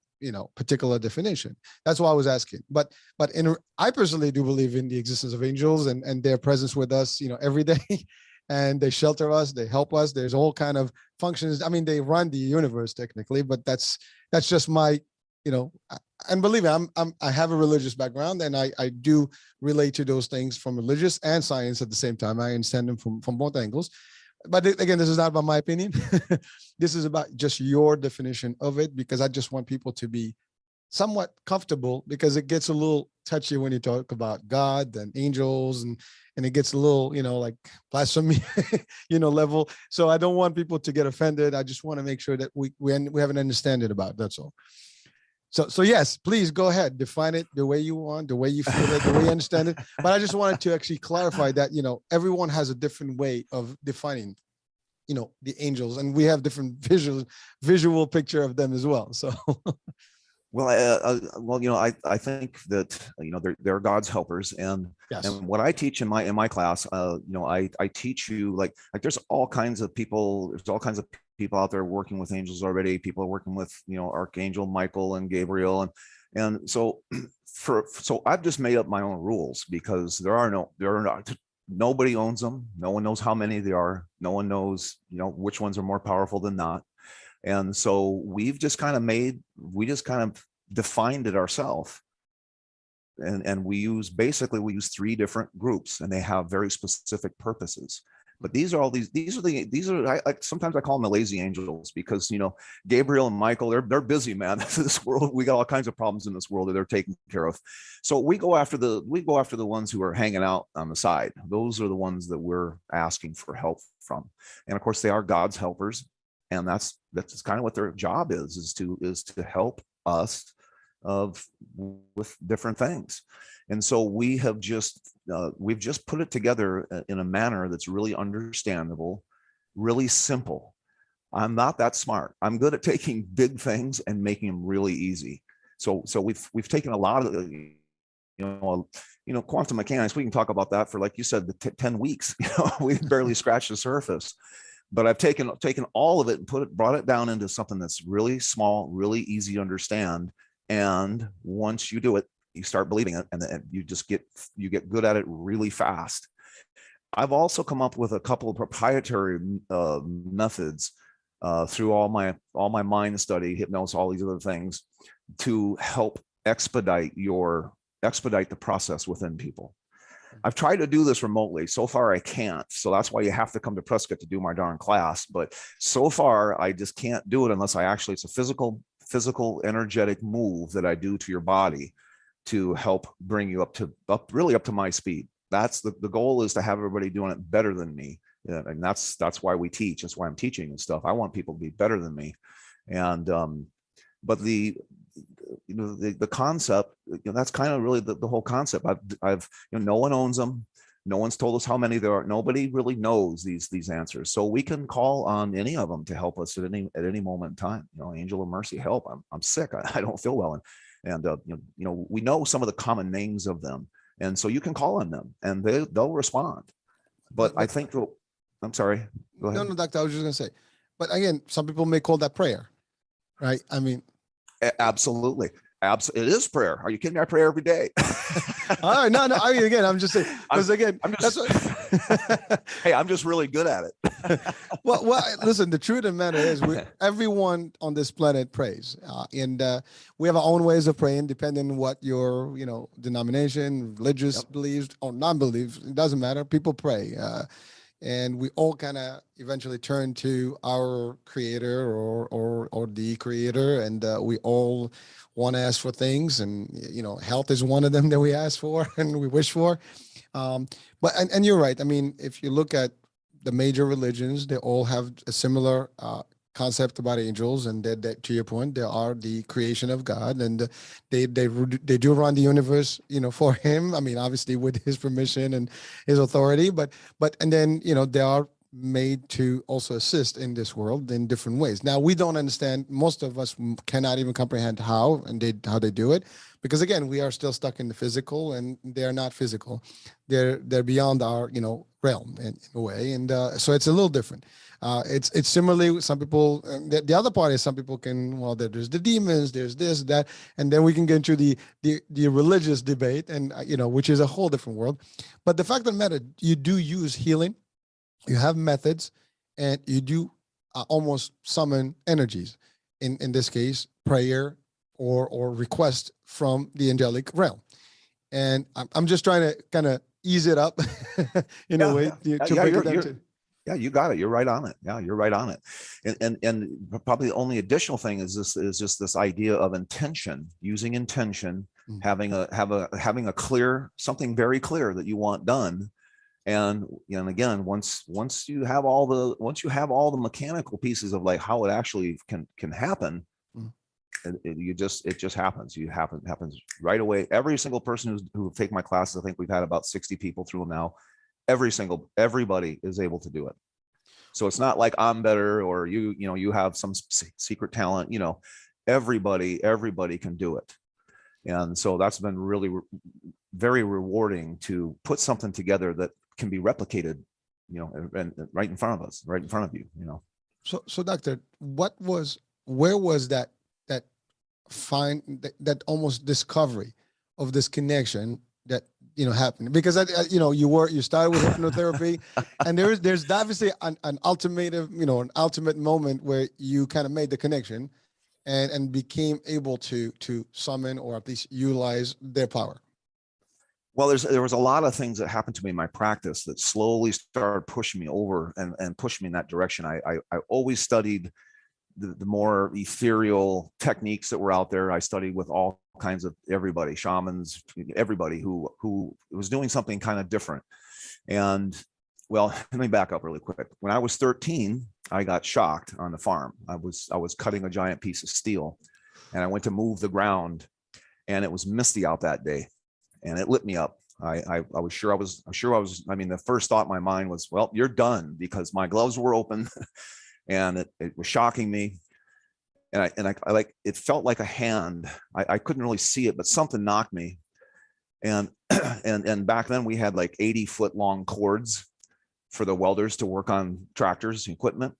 particular definition. That's why I was asking. But I personally do believe in the existence of angels and their presence with us, every day. And they shelter us, they help us. There's all kind of functions. I mean, they run the universe technically, but that's just my, and believe me, I have a religious background, and I do relate to those things from religious and science at the same time. I understand them from both angles. But again, this is not about my opinion. This is about just your definition of it, because I just want people to be somewhat comfortable, because it gets a little touchy when you talk about God and angels, and it gets a little, like blasphemy, level. So I don't want people to get offended. I just want to make sure that we have an understanding about it. That's all. So yes, please go ahead, define it the way you want, the way you feel it, the way you understand it. But I just wanted to actually clarify that, everyone has a different way of defining, the angels, and we have different visual picture of them as well. So. Well, I think that they're God's helpers, and Yes. and what I teach in my class, I teach you like there's all kinds of people. There's all kinds of people out there working with angels already. People are working with Archangel Michael and Gabriel, and so I've just made up my own rules, because there are not. Nobody owns them. No one knows how many there are. No one knows which ones are more powerful than not. And so we just kind of defined it ourselves. And we use three different groups, and they have very specific purposes. But these are sometimes I call them the lazy angels, because Gabriel and Michael, they're busy, man. This world, we got all kinds of problems in this world that they're taking care of. So we go after the ones who are hanging out on the side. Those are the ones that we're asking for help from. And of course, they are God's helpers. And that's kind of what their job is to help us with different things. And so we've just put it together in a manner that's really understandable, really simple. I'm not that smart. I'm good at taking big things and making them really easy. So we've taken a lot of quantum mechanics. We can talk about that for, like you said, the 10 weeks. We barely scratched the surface. But I've taken all of it and brought it down into something that's really small, really easy to understand. And once you do it, you start believing it, and then you get good at it really fast. I've also come up with a couple of proprietary methods through all my mind study, hypnosis, all these other things, to help expedite the process within people. I've tried to do this remotely. So far, I can't. So that's why you have to come to Prescott to do my darn class. But so far, I just can't do it unless it's a physical, energetic move that I do to your body to help bring you up to my speed. That's the goal, is to have everybody doing it better than me. And that's why we teach. That's why I'm teaching and stuff. I want people to be better than me. And, but the concept, that's kind of really the whole concept. I've no one owns them. No one's told us how many there are. Nobody really knows these answers. So we can call on any of them to help us at any moment in time. Angel of Mercy, help. I'm sick. I don't feel well. And we know some of the common names of them. And so you can call on them and they'll respond. But I think, I'm sorry. Go ahead. No, doctor, I was just going to say, but again, some people may call that prayer, right? I mean, absolutely. It is prayer. Are you kidding me? I pray every day. All right. No. I mean, again, I'm just saying, because again, hey, I'm just really good at it. well, listen, the truth of the matter is everyone on this planet prays. And we have our own ways of praying, depending on what your, denomination, religious beliefs or non-beliefs, it doesn't matter. People pray. And we all kind of eventually turn to our creator or the creator, and we all want to ask for things, and health is one of them that we ask for and we wish for. But you're right. I mean, if you look at the major religions, they all have a similar concept about angels, and that to your point, they are the creation of God, and they do run the universe, for him. I mean, obviously with his permission and his authority, but and then they are made to also assist in this world in different ways. Now, we don't understand. Most of us cannot even comprehend how they do it, because again, we are still stuck in the physical, and they're not physical. They're beyond our realm in a way, and so it's a little different. It's similarly, some people, the other part is some people can, there's the demons, there's this, that, and then we can get into the religious debate, and which is a whole different world. But the fact of the matter, you do use healing, you have methods, and you do almost summon energies. In this case, prayer or request from the angelic realm. And I'm just trying to kind of ease it up in a way to break it down to. Yeah, you got it. You're right on it. Yeah, you're right on it. And probably the only additional thing is just this idea of intention, using intention, having a clear, something very clear that you want done. And again, once you have all the mechanical pieces of like how it actually can happen, it just happens. It happens right away. Every single person who take my classes, I think we've had about 60 people through them now. Everybody is able to do it. So it's not like I'm better or you have some secret talent. Everybody can do it. And so that's been really very rewarding to put something together that can be replicated, and right in front of us, right in front of you. So doctor, where was that almost discovery of this connection that happened? Because you started with hypnotherapy, and there's obviously an ultimate moment where you kind of made the connection and became able to summon or at least utilize their power. Well, there was a lot of things that happened to me in my practice that slowly started pushing me over and pushing me in that direction. I always studied the more ethereal techniques that were out there. I studied with all kinds of everybody, shamans, everybody who was doing something kind of different. And well, let me back up really quick. When I was 13, I got shocked on the farm. I was cutting a giant piece of steel, and I went to move the ground, and it was misty out that day, and it lit me up. I was sure I was. I mean, the first thought in my mind was, well, you're done, because my gloves were open. And it was shocking me, and I like, it felt like a hand. I couldn't really see it, but something knocked me, and and back then we had like 80-foot long cords for the welders to work on tractors and equipment,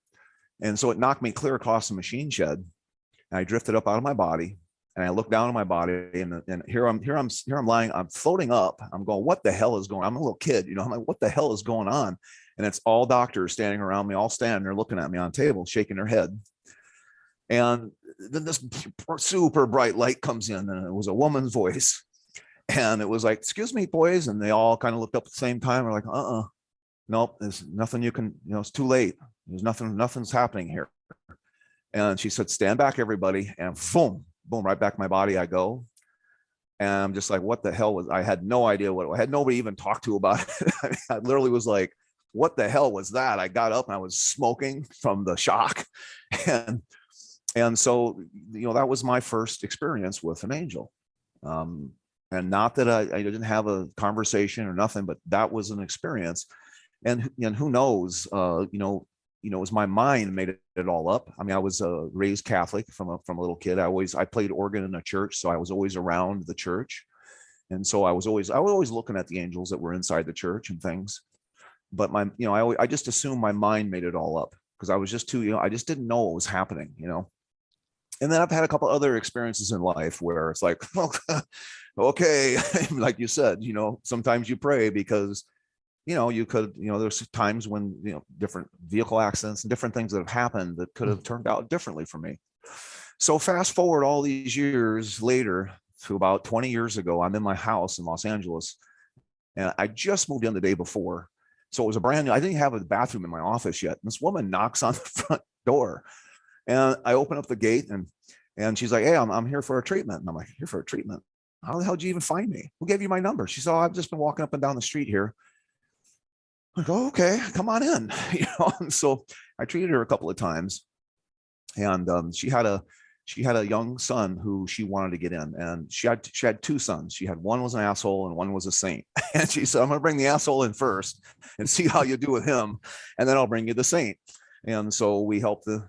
and so it knocked me clear across the machine shed, and I drifted up out of my body, And I look down at my body, and here I'm lying, I'm floating up. I'm going, what the hell is going on? I'm a little kid, I'm like, what the hell is going on? And it's all doctors standing around me, all standing there looking at me on a table, shaking their head. And then this super bright light comes in, and it was a woman's voice. And it was like, excuse me, boys. And they all kind of looked up at the same time. We're like, nope, there's nothing you can, it's too late. There's nothing's happening here. And she said, stand back, everybody. And boom, boom, right back in my body I go. And I'm just like, what the hell was, I had no idea what, I had nobody even talked to about it. I mean, I literally was like, what the hell was that? I got up and I was smoking from the shock. And so, that was my first experience with an angel. And not that I didn't have a conversation or nothing, but that was an experience. And who knows, it was my mind made it all up. I mean, I was raised Catholic from a little kid. I played organ in a church, so I was always around the church. And so I was always looking at the angels that were inside the church and things. But I just assumed my mind made it all up, because I was just too, I just didn't know what was happening, And then I've had a couple other experiences in life where it's like, okay, like you said, sometimes you pray because, you could, there's times when, different vehicle accidents and different things that have happened that could have turned out differently for me. So fast forward all these years later to about 20 years ago, I'm in my house in Los Angeles, and I just moved in the day before. So it was a brand new, I didn't have a bathroom in my office yet. And this woman knocks on the front door, and I open up the gate, and she's like, hey, I'm here for a treatment. And I'm like, here for a treatment? How the hell did you even find me? Who gave you my number? She said, oh, I've just been walking up and down the street here. I go, okay, come on in. And so I treated her a couple of times, and she had a young son who she wanted to get in, and she had two sons. She had, one was an asshole and one was a saint. And she said, I'm going to bring the asshole in first and see how you do with him, and then I'll bring you the saint. And so we helped the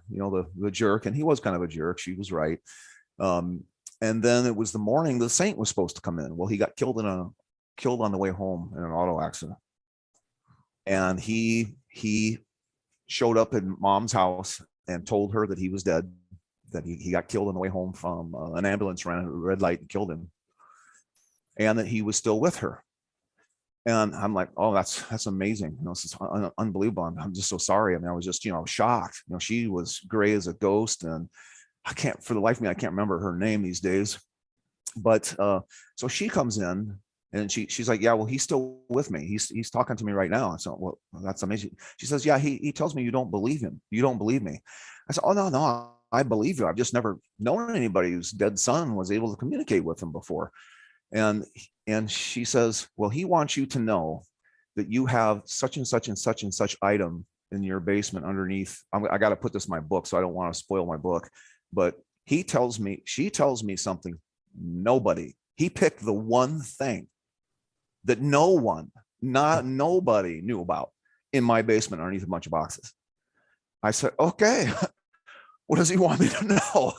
jerk, and he was kind of a jerk. She was right. And then it was the morning the saint was supposed to come in. Well, he got killed on the way home in an auto accident. And he showed up in mom's house and told her that he was dead, that he got killed on the way home from an ambulance ran a red light and killed him, and that he was still with her. And I'm like, oh, that's amazing. This is unbelievable. I'm just so sorry. I mean, I was just, shocked. She was gray as a ghost, and for the life of me, I can't remember her name these days. But so she comes in, and she's like, yeah, well, he's still with me. He's talking to me right now. So, well, that's amazing. She says, yeah, he tells me you don't believe him. You don't believe me. I said, oh, no, I believe you. I've just never known anybody whose dead son was able to communicate with him before. And she says, well, he wants you to know that you have such and such and such and such item in your basement underneath. I got to put this in my book, so I don't want to spoil my book. But she tells me something he picked the one thing that nobody knew about in my basement underneath a bunch of boxes. I said, okay, what does he want me to know?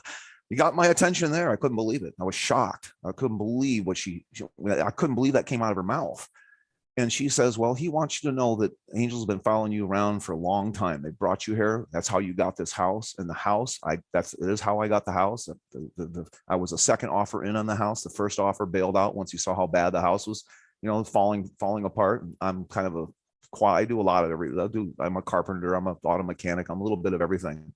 He got my attention there. I couldn't believe it. I was shocked. I couldn't believe I couldn't believe that came out of her mouth. And she says, well, he wants you to know that angels have been following you around for a long time. They brought you here. That's how you got this house. And the house, it is how I got the house. I was a second offer in on the house. The first offer bailed out once he saw how bad the house was, falling apart. I'm kind of I do a lot of everything. I'm a carpenter. I'm an auto mechanic. I'm a little bit of everything.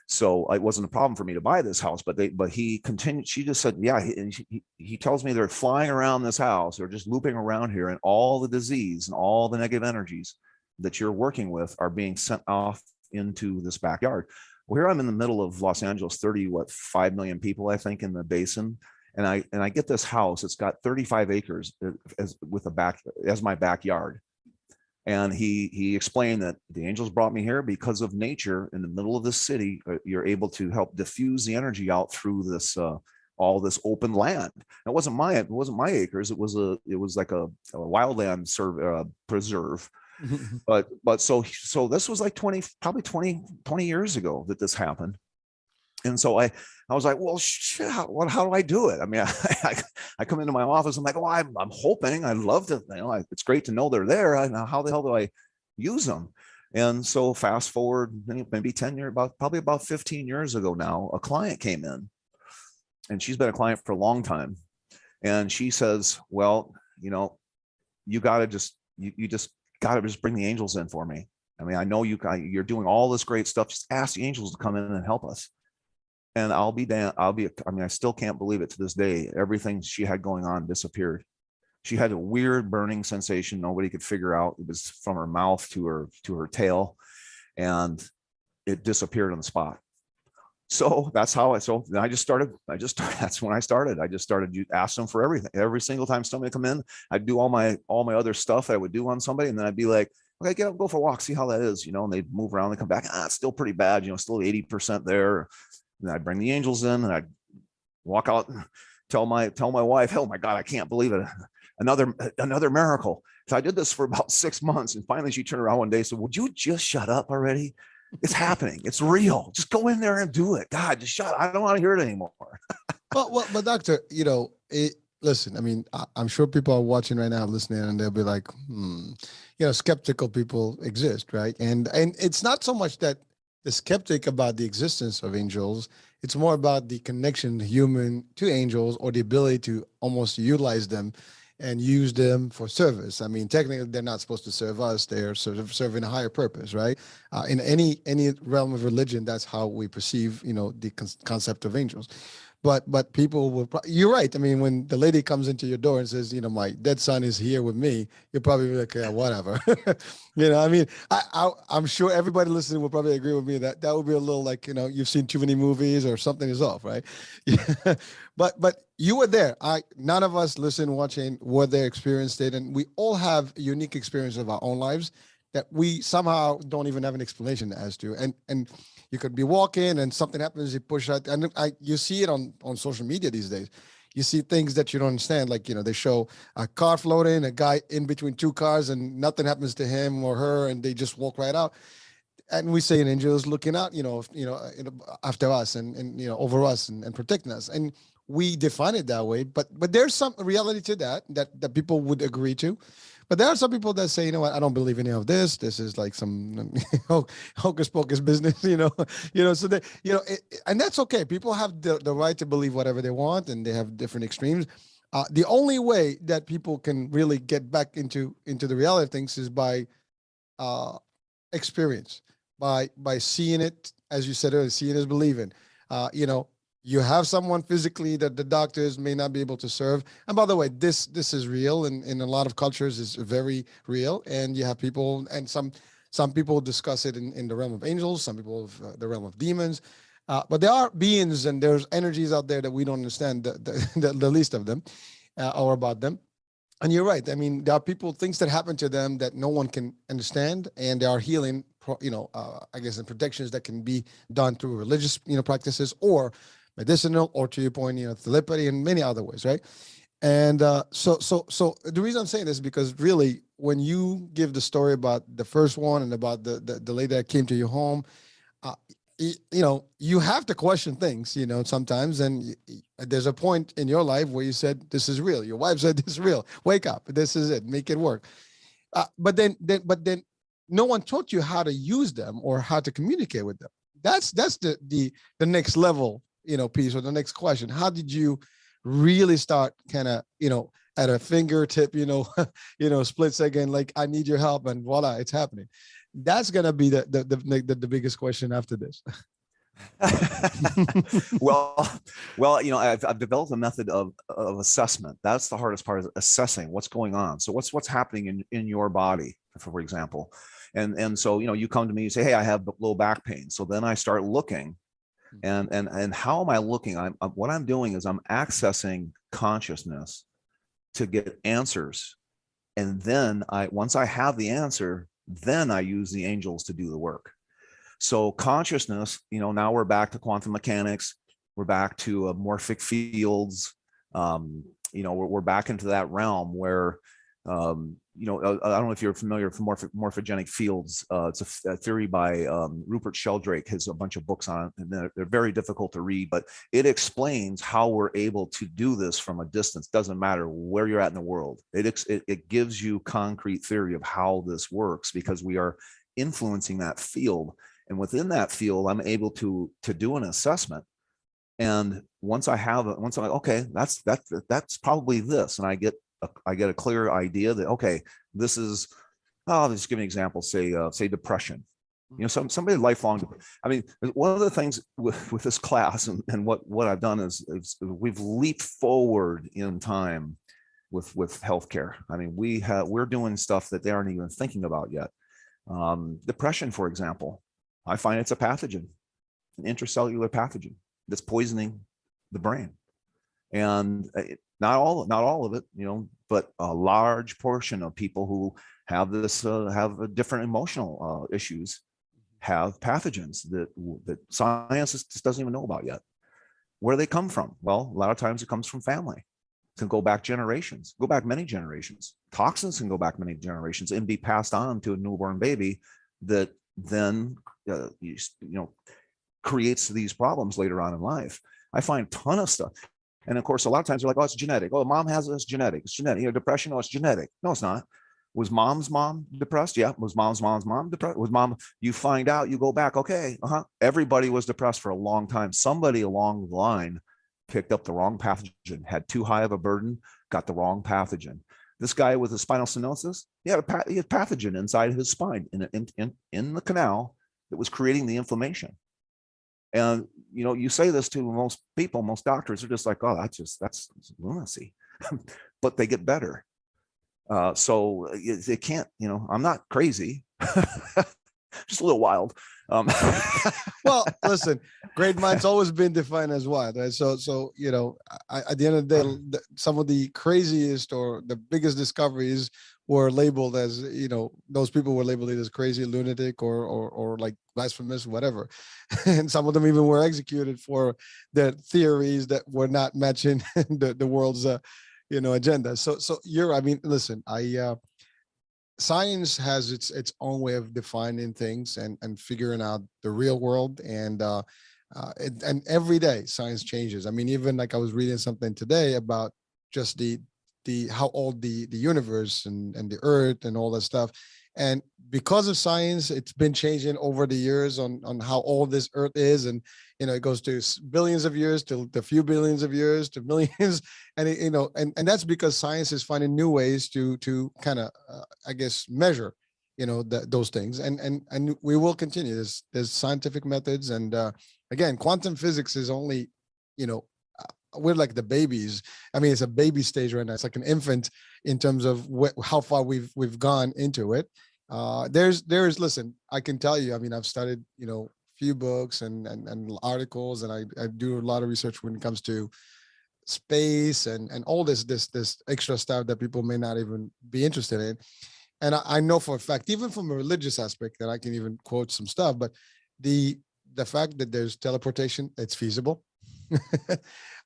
So it wasn't a problem for me to buy this house, but he continued. She just said, yeah, he tells me they're flying around this house. They're just looping around here, and all the disease and all the negative energies that you're working with are being sent off into this backyard. Well, here I'm in the middle of Los Angeles, 5 million people, I think, in the basin. And I get this house. It's got 35 acres as my backyard. And he explained that the angels brought me here because of nature in the middle of the city. You're able to help diffuse the energy out through this all this open land. It wasn't my acres. It was like a wildland preserve. but so this was like 20 years ago that this happened. And so I was like, well, shit, how do I do it? I mean, I come into my office. I'm like, oh, I'm hoping. I'd love to. It's great to know they're there. How the hell do I use them? And so fast forward, maybe 10 years, probably about 15 years ago now, a client came in, and she's been a client for a long time. And she says, well, you got to just, you just got to just bring the angels in for me. I mean, I know you're doing all this great stuff. Just ask the angels to come in and help us. And I mean, I still can't believe it to this day. Everything she had going on disappeared. She had a weird burning sensation nobody could figure out. It was from her mouth to her tail, and it disappeared on the spot. So that's how I just started. That's when I started. I just started asking them for everything. Every single time somebody come in, I'd do all my other stuff I would do on somebody. And then I'd be like, okay, get up, go for a walk, see how that is, and they'd move around, they come back. It's still pretty bad, still 80% there. And I'd bring the angels in, and I'd walk out and tell my wife, oh my God, I can't believe it. Another miracle. So I did this for about 6 months. And finally she turned around one day and said, would you just shut up already? It's happening. It's real. Just go in there and do it. God, just shut up. I don't want to hear it anymore. But doctor, listen, I mean, I'm sure people are watching right now, listening, and they'll be like, skeptical people exist, right? And it's not so much that the skeptic about the existence of angels, it's more about the connection human to angels, or the ability to almost utilize them and use them for service. I mean, technically, they're not supposed to serve us; they're sort of serving a higher purpose, right? In any realm of religion, that's how we perceive, the concept of angels. But people will. You're right. I mean, when the lady comes into your door and says, my dead son is here with me, you'll probably be like, yeah, whatever. I mean, I'm sure everybody listening will probably agree with me that would be a little like, you've seen too many movies or something is off, right? Yeah. But you were there. None of us listening, watching, were there, experienced it, and we all have unique experience of our own lives that we somehow don't even have an explanation as to. And you could be walking and something happens, you push out, and you see it on social media these days. You see things that you don't understand, like, they show a car floating, a guy in between two cars, and nothing happens to him or her, and they just walk right out. And we say an angel is looking out, after us and over us and protecting us. And we define it that way, but there's some reality to that people would agree to. But there are some people that say, what, I don't believe any of this. This is like some hocus pocus business, So they, and that's okay. People have the right to believe whatever they want, and they have different extremes. The only way that people can really get back into the reality of things is by experience, by seeing it, as you said earlier. Seeing is believing. You have someone physically that the doctors may not be able to serve. And by the way, this is real, and in a lot of cultures is very real. And you have people, and some people discuss it in the realm of angels, some people of the realm of demons. But there are beings and there's energies out there that we don't understand the least of them, or about them. And you're right. I mean, there are things that happen to them that no one can understand, and there are healing, I guess, and protections that can be done through religious, practices, or medicinal, or to your point, telepathy, and many other ways, right? And so the reason I'm saying this is because really, when you give the story about the first one and about the lady that came to your home, you have to question things, sometimes. And there's a point in your life where you said, this is real. Your wife said, this is real. Wake up. This is it. Make it work. But then no one taught you how to use them or how to communicate with them. That's the next level, piece, or the next question. How did you really start kind of, at a fingertip, split second, like, I need your help, and voila, it's happening. That's going to be the biggest question after this. well, I've developed a method of assessment. That's the hardest part, is assessing what's going on. So what's happening in your body, for example. And so, you come to me, you say, hey, I have low back pain. So then I start looking, and how am I looking? What I'm doing is I'm accessing consciousness to get answers. And then once I have the answer, then I use the angels to do the work. So consciousness, now we're back to quantum mechanics. We're back to morphic fields. We're back into that realm where, I don't know if you're familiar with morphogenic fields. It's a theory by Rupert Sheldrake. Has a bunch of books on it, and they're very difficult to read, but it explains how we're able to do this from a distance. Doesn't matter where you're at in the world. It gives you concrete theory of how this works, because we are influencing that field. And within that field, I'm able to do an assessment And once okay, that's probably this, and I get a clear idea that, okay, this is, I'll just give an example, say depression. Somebody lifelong. I mean, one of the things with this class and what I've done is we've leaped forward in time with healthcare. I mean, we're doing stuff that they aren't even thinking about yet. Depression, for example, I find it's a pathogen, an intracellular pathogen that's poisoning the brain. And not all of it, but a large portion of people who have this have different emotional issues have pathogens that science just doesn't even know about yet. Where do they come from? Well, a lot of times it comes from family. It can go back generations, go back many generations. Toxins can go back many generations and be passed on to a newborn baby that then creates these problems later on in life. I find a ton of stuff. And of course, a lot of times they're like, oh, it's genetic. Oh, mom has this, genetic. It's genetic. Depression, oh, it's genetic. No, it's not. Was mom's mom depressed? Yeah. Was mom's mom depressed? Was mom, you find out, you go back, okay, everybody was depressed for a long time. Somebody along the line picked up the wrong pathogen, had too high of a burden, got the wrong pathogen. This guy with a spinal stenosis, he had pathogen inside his spine in the canal that was creating the inflammation. And you say this to most people, most doctors are just like, oh, that's lunacy, but they get better. So it can't, I'm not crazy, just a little wild. Well, listen, great minds always been defined as wild, right? So at the end of the day, some of the craziest or the biggest discoveries were labeled as, those people were labeled as crazy, lunatic, or like blasphemous, whatever. And some of them even were executed for their theories that were not matching the world's agenda. So listen, science has its own way of defining things and figuring out the real world, and every day science changes. I mean, even like I was reading something today about just the how old the universe and the earth and all that stuff, and because of science, it's been changing over the years on how old this earth is. And it goes to billions of years to a few billions of years to millions. And and that's because science is finding new ways to kind of I guess measure those things, and we will continue. There's scientific methods, and again, quantum physics is only we're like the babies. I mean, it's a baby stage right now. It's like an infant in terms of how far we've gone into it. There's listen, I can tell you, I mean, I've studied few books and articles, and I do a lot of research when it comes to space and all this extra stuff that people may not even be interested in. And I know for a fact, even from a religious aspect, that I can even quote some stuff, but the fact that there's teleportation, it's feasible.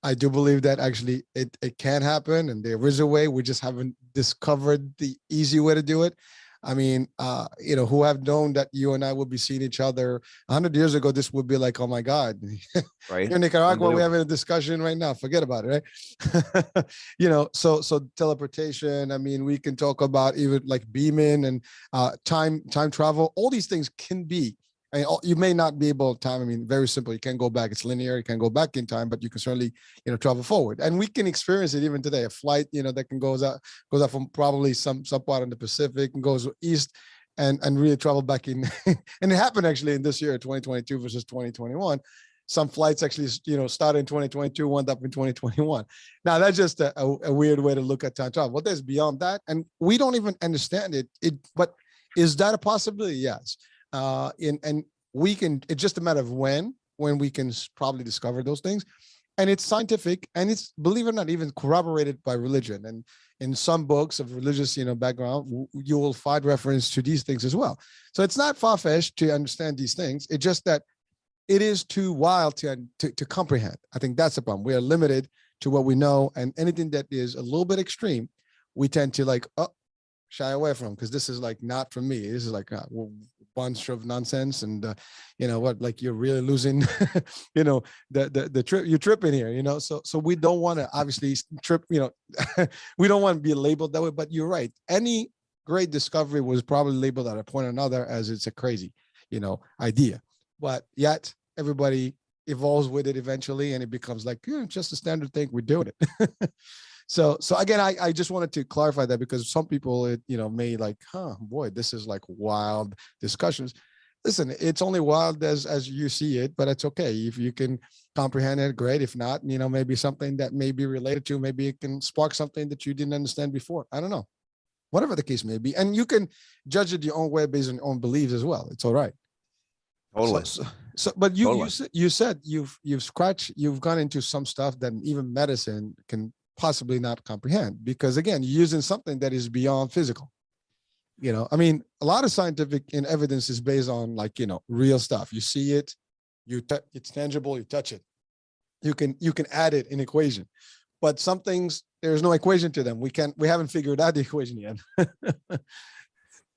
I do believe that actually it can happen, and there is a way. We just haven't discovered the easy way to do it. I mean, who have known that you and I would be seeing each other 100 years ago, this would be like, oh my God, right? Here in Nicaragua, we're having a discussion right now. Forget about it, right? So teleportation. I mean, we can talk about even like beaming and time travel. All these things can be. I mean, you may not be able to time. I mean, very simple. You can't go back. It's linear. You can't go back in time, but you can certainly, travel forward. And we can experience it even today. A flight, that can goes out from probably some part in the Pacific and goes east and really travel back in. And it happened actually in this year, 2022 versus 2021. Some flights actually, started in 2022, wound up in 2021. Now that's just a weird way to look at time travel. Well, there's beyond that, and we don't even understand it. But is that a possibility? Yes. And we can, it's just a matter of when we can probably discover those things. And it's scientific, and it's, believe it or not, even corroborated by religion. And in some books of religious, background, you will find reference to these things as well. So it's not far-fetched to understand these things. It's just that it is too wild to comprehend. I think that's the problem. We are limited to what we know, and anything that is a little bit extreme, we tend to shy away from, because this is like not for me. This is like a bunch of nonsense, and like you're really losing, the trip. You're tripping here, So we don't want to obviously trip. We don't want to be labeled that way. But you're right. Any great discovery was probably labeled at a point or another as it's a crazy, idea. But yet everybody evolves with it eventually, and it becomes like, yeah, it's just a standard thing. We're doing it. So again, I just wanted to clarify that, because some people, it, may like, boy, this is like wild discussions. Listen, it's only wild as you see it, but it's okay. If you can comprehend it, great. If not, maybe something that may be related to, maybe it can spark something that you didn't understand before. I don't know. Whatever the case may be. And you can judge it your own way based on your own beliefs as well. It's all right. Totally. So but Totally. you said you've gone into some stuff that even medicine can possibly not comprehend, because again, you're using something that is beyond physical. I mean, a lot of scientific evidence is based on, like, real stuff. You see it, it's tangible, you touch it. You can add it in equation. But some things, there's no equation to them. We haven't figured out the equation yet.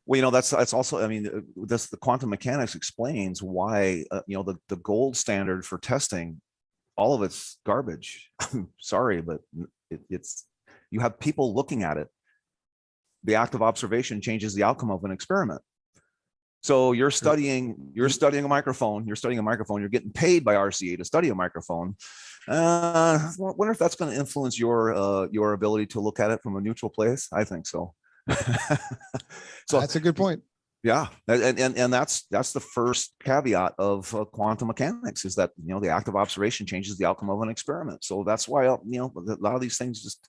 Well, that's also, I mean, the quantum mechanics explains why, the gold standard for testing, all of it's garbage. Sorry, but it's, you have people looking at it. The act of observation changes the outcome of an experiment. So you're studying a microphone, you're getting paid by RCA to study a microphone. I wonder if that's going to influence your ability to look at it from a neutral place. I think so. So that's a good point. Yeah, and that's the first caveat of quantum mechanics, is that the act of observation changes the outcome of an experiment. So that's why a lot of these things just,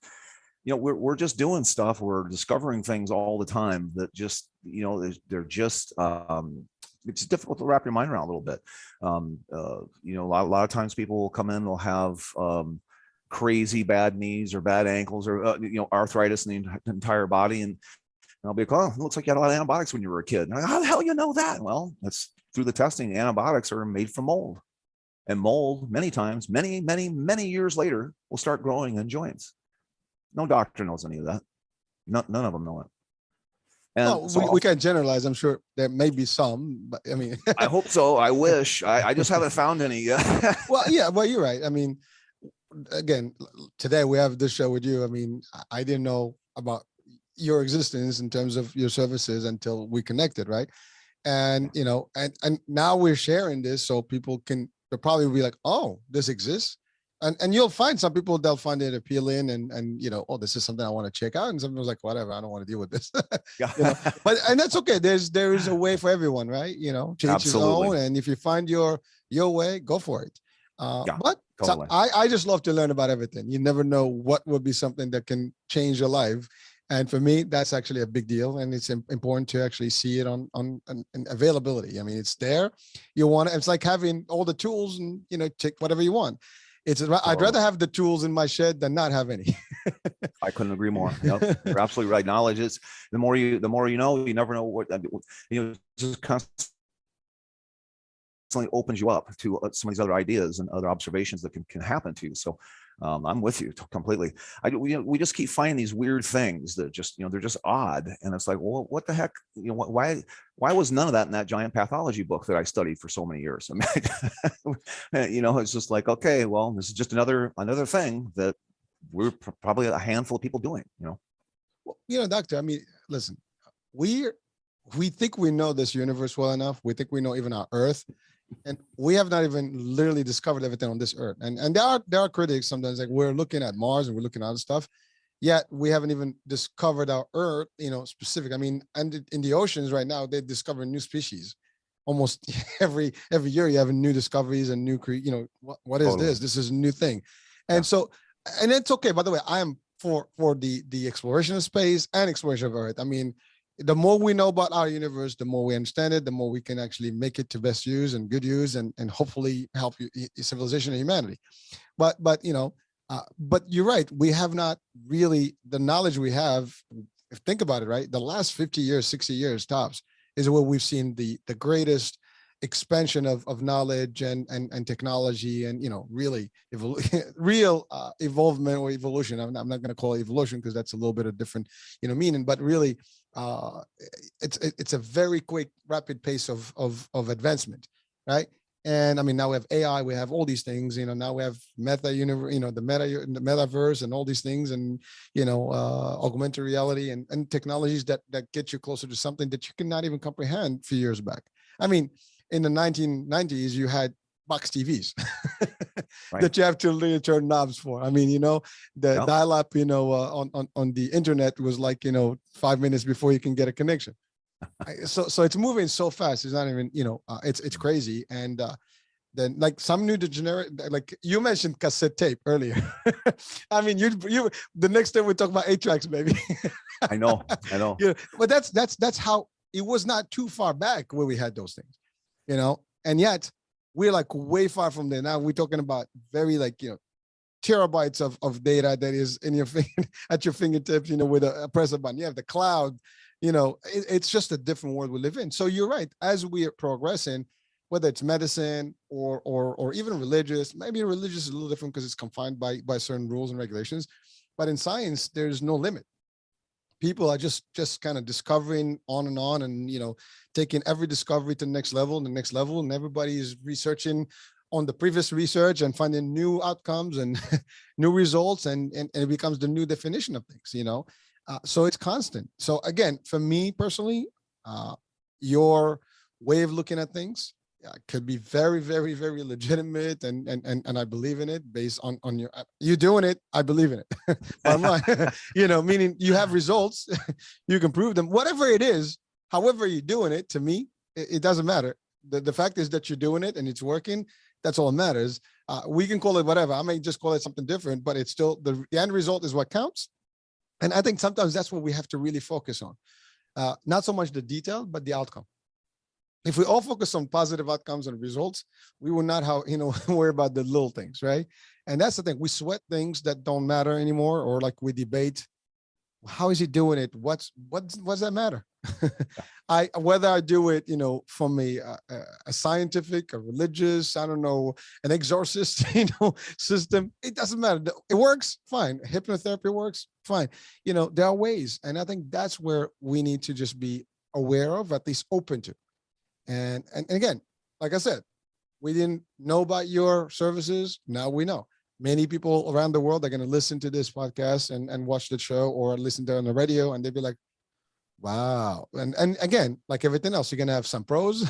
we're just doing stuff, we're discovering things all the time that just, they're just it's difficult to wrap your mind around a little bit. A lot of times people will come in, they'll have crazy bad knees or bad ankles, or arthritis in the entire body, and I'll be like, oh, it looks like you had a lot of antibiotics when you were a kid. And I'm like, how the hell you know that? Well, that's through the testing. Antibiotics are made from mold, and mold many times, many years later, will start growing in joints. No doctor knows any of that. None of them know it. And well, so we can't generalize. I'm sure there may be some, but I mean, I hope so. I wish. I just haven't found any yet. Well, yeah, well, you're right. I mean, again, today we have this show with you. I mean, I didn't know about your existence in terms of your services until we connected, right? And and now we're sharing this, so people can, they'll probably be like, oh, this exists. And you'll find some people, they'll find it appealing, and oh, this is something I want to check out. And some people's like, whatever, I don't want to deal with this. And that's okay. There is a way for everyone, right? Change his own. And if you find your way, go for it. But totally. I just love to learn about everything. You never know what would be something that can change your life. And for me, that's actually a big deal. And it's important to actually see it on availability. I mean, it's there. It's like having all the tools and, take whatever you want. I'd rather have the tools in my shed than not have any. I couldn't agree more. Yep. You're absolutely right. Knowledge is, the more you know, you never know what, just constantly opens you up to some of these other ideas and other observations that can happen to you. So I'm with you completely. We just keep finding these weird things that just, they're just odd. And it's like, well, what the heck, why was none of that in that giant pathology book that I studied for so many years? I mean, it's just like, okay, well, this is just another thing that we're probably a handful of people doing, Well, doctor, I mean, listen, we think we know this universe well enough. We think we know even our Earth. And we have not even literally discovered everything on this Earth. And there are critics sometimes, like, we're looking at Mars and we're looking at other stuff, yet we haven't even discovered our Earth, specific. I mean, and in the oceans right now, they discover new species. Almost every year you have new discoveries and new, what is totally. This is a new thing. And so, and it's okay. By the way, I am for the exploration of space and exploration of Earth. I mean, the more we know about our universe, the more we understand it, the more we can actually make it to best use and good use, and hopefully help civilization and humanity. But you're right. We have not really, the knowledge we have, think about it, right? The last 50 years, 60 years tops is where we've seen the greatest expansion of knowledge and technology, and really real evolvement or evolution. I'm not going to call it evolution because that's a little bit of different meaning, but really it's a very quick, rapid pace of advancement, right? And I mean, now we have AI, we have all these things, now we have the metaverse and all these things, and augmented reality and technologies that get you closer to something that you cannot even comprehend a few years back. I mean, in the 1990s, you had box TVs Right. that you have to literally turn knobs for. I mean, the Yep. dial-up, on the internet was like, 5 minutes before you can get a connection. So it's moving so fast. It's not even, it's crazy. And then like some new degenerate, like you mentioned cassette tape earlier. I mean, you the next time we talk about 8 tracks, maybe. I know. But that's how it was not too far back where we had those things, and yet we're like way far from there. Now we're talking about very like, terabytes of data that is in your at your fingertips, with a press a button. You have the cloud, it's just a different world we live in. So you're right. As we are progressing, whether it's medicine or even religious, maybe religious is a little different because it's confined by certain rules and regulations. But in science, there's no limit. People are just kind of discovering on and, taking every discovery to the next level and the next level. And everybody is researching on the previous research and finding new outcomes and new results. And it becomes the new definition of things, so it's constant. So again, for me personally, your way of looking at things could be very, very, very legitimate, and I believe in it based on you doing it. I believe in it. Bottom line, meaning you have results, you can prove them. Whatever it is, however you're doing it, to me, it doesn't matter. The fact is that you're doing it and it's working. That's all that matters. We can call it whatever. I may just call it something different, but it's still the end result is what counts. And I think sometimes that's what we have to really focus on. Not so much the detail, but the outcome. If we all focus on positive outcomes and results, we will not worry about the little things, right? And that's the thing. We sweat things that don't matter anymore, or like we debate, how is he doing it? What's that matter? Whether I do it, from a scientific, a religious, I don't know, an exorcist, system, it doesn't matter. It works, fine. Hypnotherapy works, fine. There are ways, and I think that's where we need to just be aware of, at least open to. And again, like I said, we didn't know about your services. Now we know. Many people around the world are going to listen to this podcast and watch the show or listen to it on the radio, and they'll be like, wow. And again, like everything else, you're going to have some pros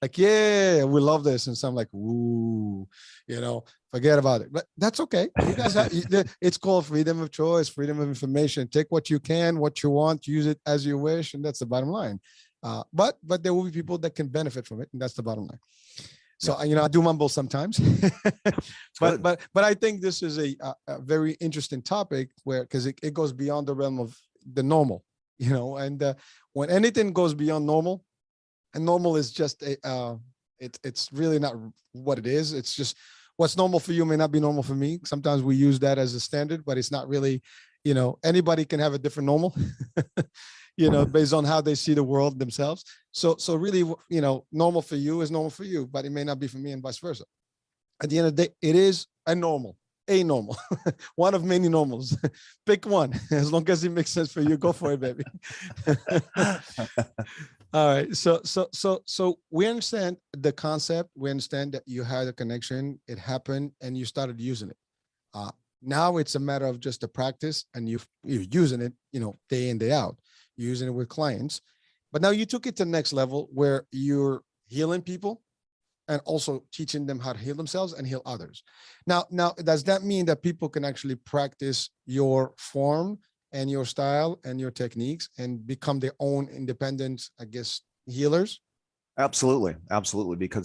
like, yeah, we love this. And some like, ooh, forget about it. But that's okay. You guys have, it's called freedom of choice, freedom of information. Take what you can, what you want, use it as you wish. And that's the bottom line. But there will be people that can benefit from it, and that's the bottom line. So, I do mumble sometimes, but I think this is a very interesting topic because it goes beyond the realm of the normal, and when anything goes beyond normal, and normal is just it's really not what it is. It's just what's normal for you may not be normal for me. Sometimes we use that as a standard, but it's not really, anybody can have a different normal. Based on how they see the world themselves. So really, normal for you is normal for you, but it may not be for me, and vice versa. At the end of the day, it is a normal, one of many normals. Pick one. As long as it makes sense for you, go for it, baby. All right. So we understand the concept. We understand that you had a connection, it happened, and you started using it. Now it's a matter of just the practice, and you're using it, day in, day out. Using it with clients, but now you took it to the next level where you're healing people and also teaching them how to heal themselves and heal others. Now, does that mean that people can actually practice your form and your style and your techniques and become their own independent, I guess, healers? Absolutely. Because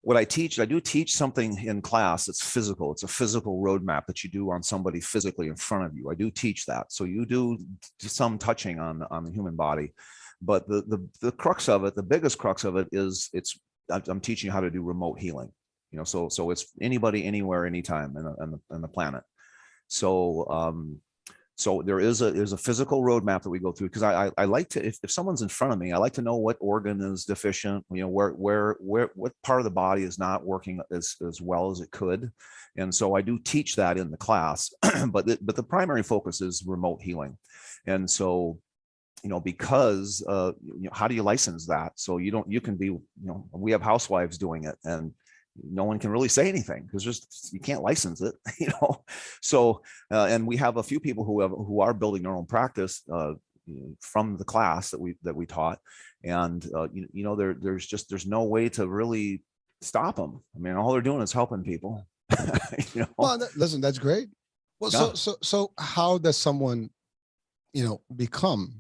what I teach, I do teach something in class that's physical. It's a physical roadmap that you do on somebody physically in front of you. I do teach that. So you do some touching on the human body, but the crux of it, the biggest crux of it is I'm teaching you how to do remote healing. So it's anybody, anywhere, anytime in the planet. So there's a physical roadmap that we go through, because I like to, if someone's in front of me, I like to know what organ is deficient, what part of the body is not working as well as it could. And so I do teach that in the class, but the primary focus is remote healing. And so, because how do you license that? So you can be, we have housewives doing it, and no one can really say anything because you can't license it, So, and we have a few people who are building their own practice, from the class that we taught. And there's no way to really stop them. I mean, all they're doing is helping people. Well, listen, that's great. Well, Yeah. so how does someone, become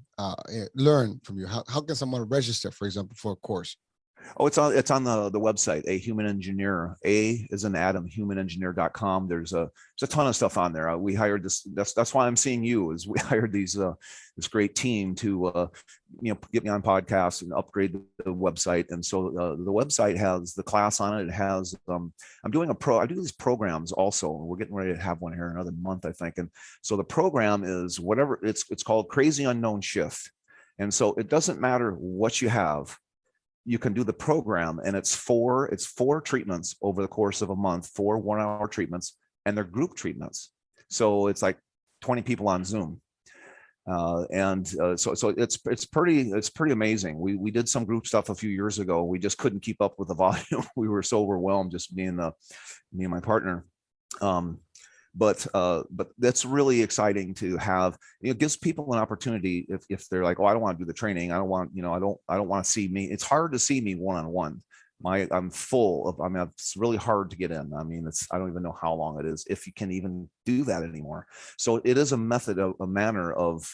learn from you? How can someone register, for example, for a course? Oh, it's on the website, A Human Engineer. A is an Adam, humanengineer.com. There's a ton of stuff on there. We hired this. That's why I'm seeing you. Is we hired this great team to get me on podcasts and upgrade the website. And so the website has the class on it. It has I do these programs also. We're getting ready to have one here in another month, I think. And so the program is whatever it's called Crazy Unknown Shift. And so it doesn't matter what you have. You can do the program, and it's four treatments over the course of a month, 4 1-hour treatments, and they're group treatments. So it's like 20 people on Zoom. So it's pretty amazing. We did some group stuff a few years ago. We just couldn't keep up with the volume. We were so overwhelmed, just me and my partner. But that's really exciting to have. It gives people an opportunity if they're like, oh, I don't want to do the training. I don't want to see me. It's hard to see me one-on-one. I'm full of, it's really hard to get in. I mean, I don't even know how long it is, if you can even do that anymore. So it is a method, a manner of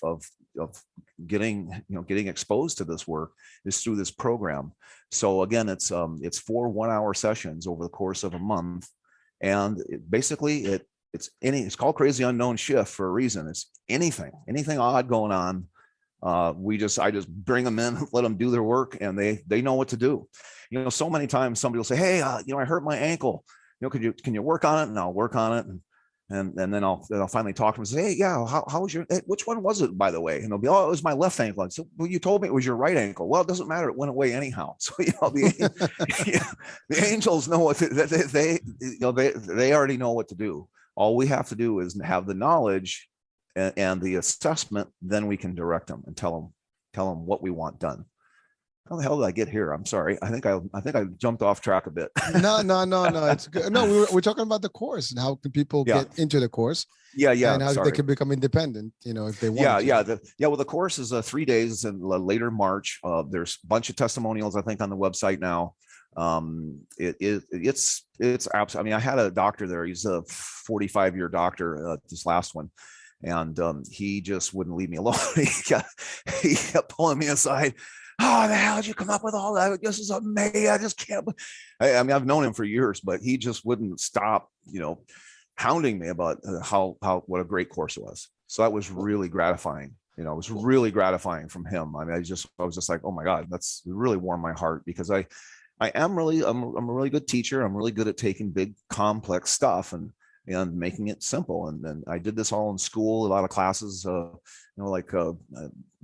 getting exposed to this work is through this program. So again, it's 4 1-hour sessions over the course of a month. And it's called Crazy Unknown Shift for a reason. It's anything odd going on. I just bring them in, let them do their work, and they know what to do. So many times somebody will say, hey, I hurt my ankle. Can you work on it? And I'll work on it. And then I'll finally talk to them and say, hey, yeah, how was which one was it, by the way? And they'll be, oh, it was my left ankle. I said, well, you told me it was your right ankle. Well, it doesn't matter. It went away anyhow. So, the angels know what they already know what to do. All we have to do is have the knowledge and the assessment. Then we can direct them and tell them what we want done. How the hell did I get here? I'm sorry. I think I jumped off track a bit. No. It's good. No, we're talking about the course and how can people get into the course. Yeah. And how they can become independent, if they want. Well, the course is 3 days in later March. There's a bunch of testimonials, I think, on the website now. It's absolutely. I had a doctor there. He's a 45-year doctor. This last one. And he just wouldn't leave me alone. He kept pulling me aside. Oh, the hell did you come up with all that? This is amazing. I just can't. I've known him for years, but he just wouldn't stop, hounding me about what a great course it was. So that was really gratifying. It was really gratifying from him. I was just like, oh my God, that's really warmed my heart, because I'm a really good teacher. I'm really good at taking big, complex stuff and making it simple. And then I did this all in school, a lot of classes, like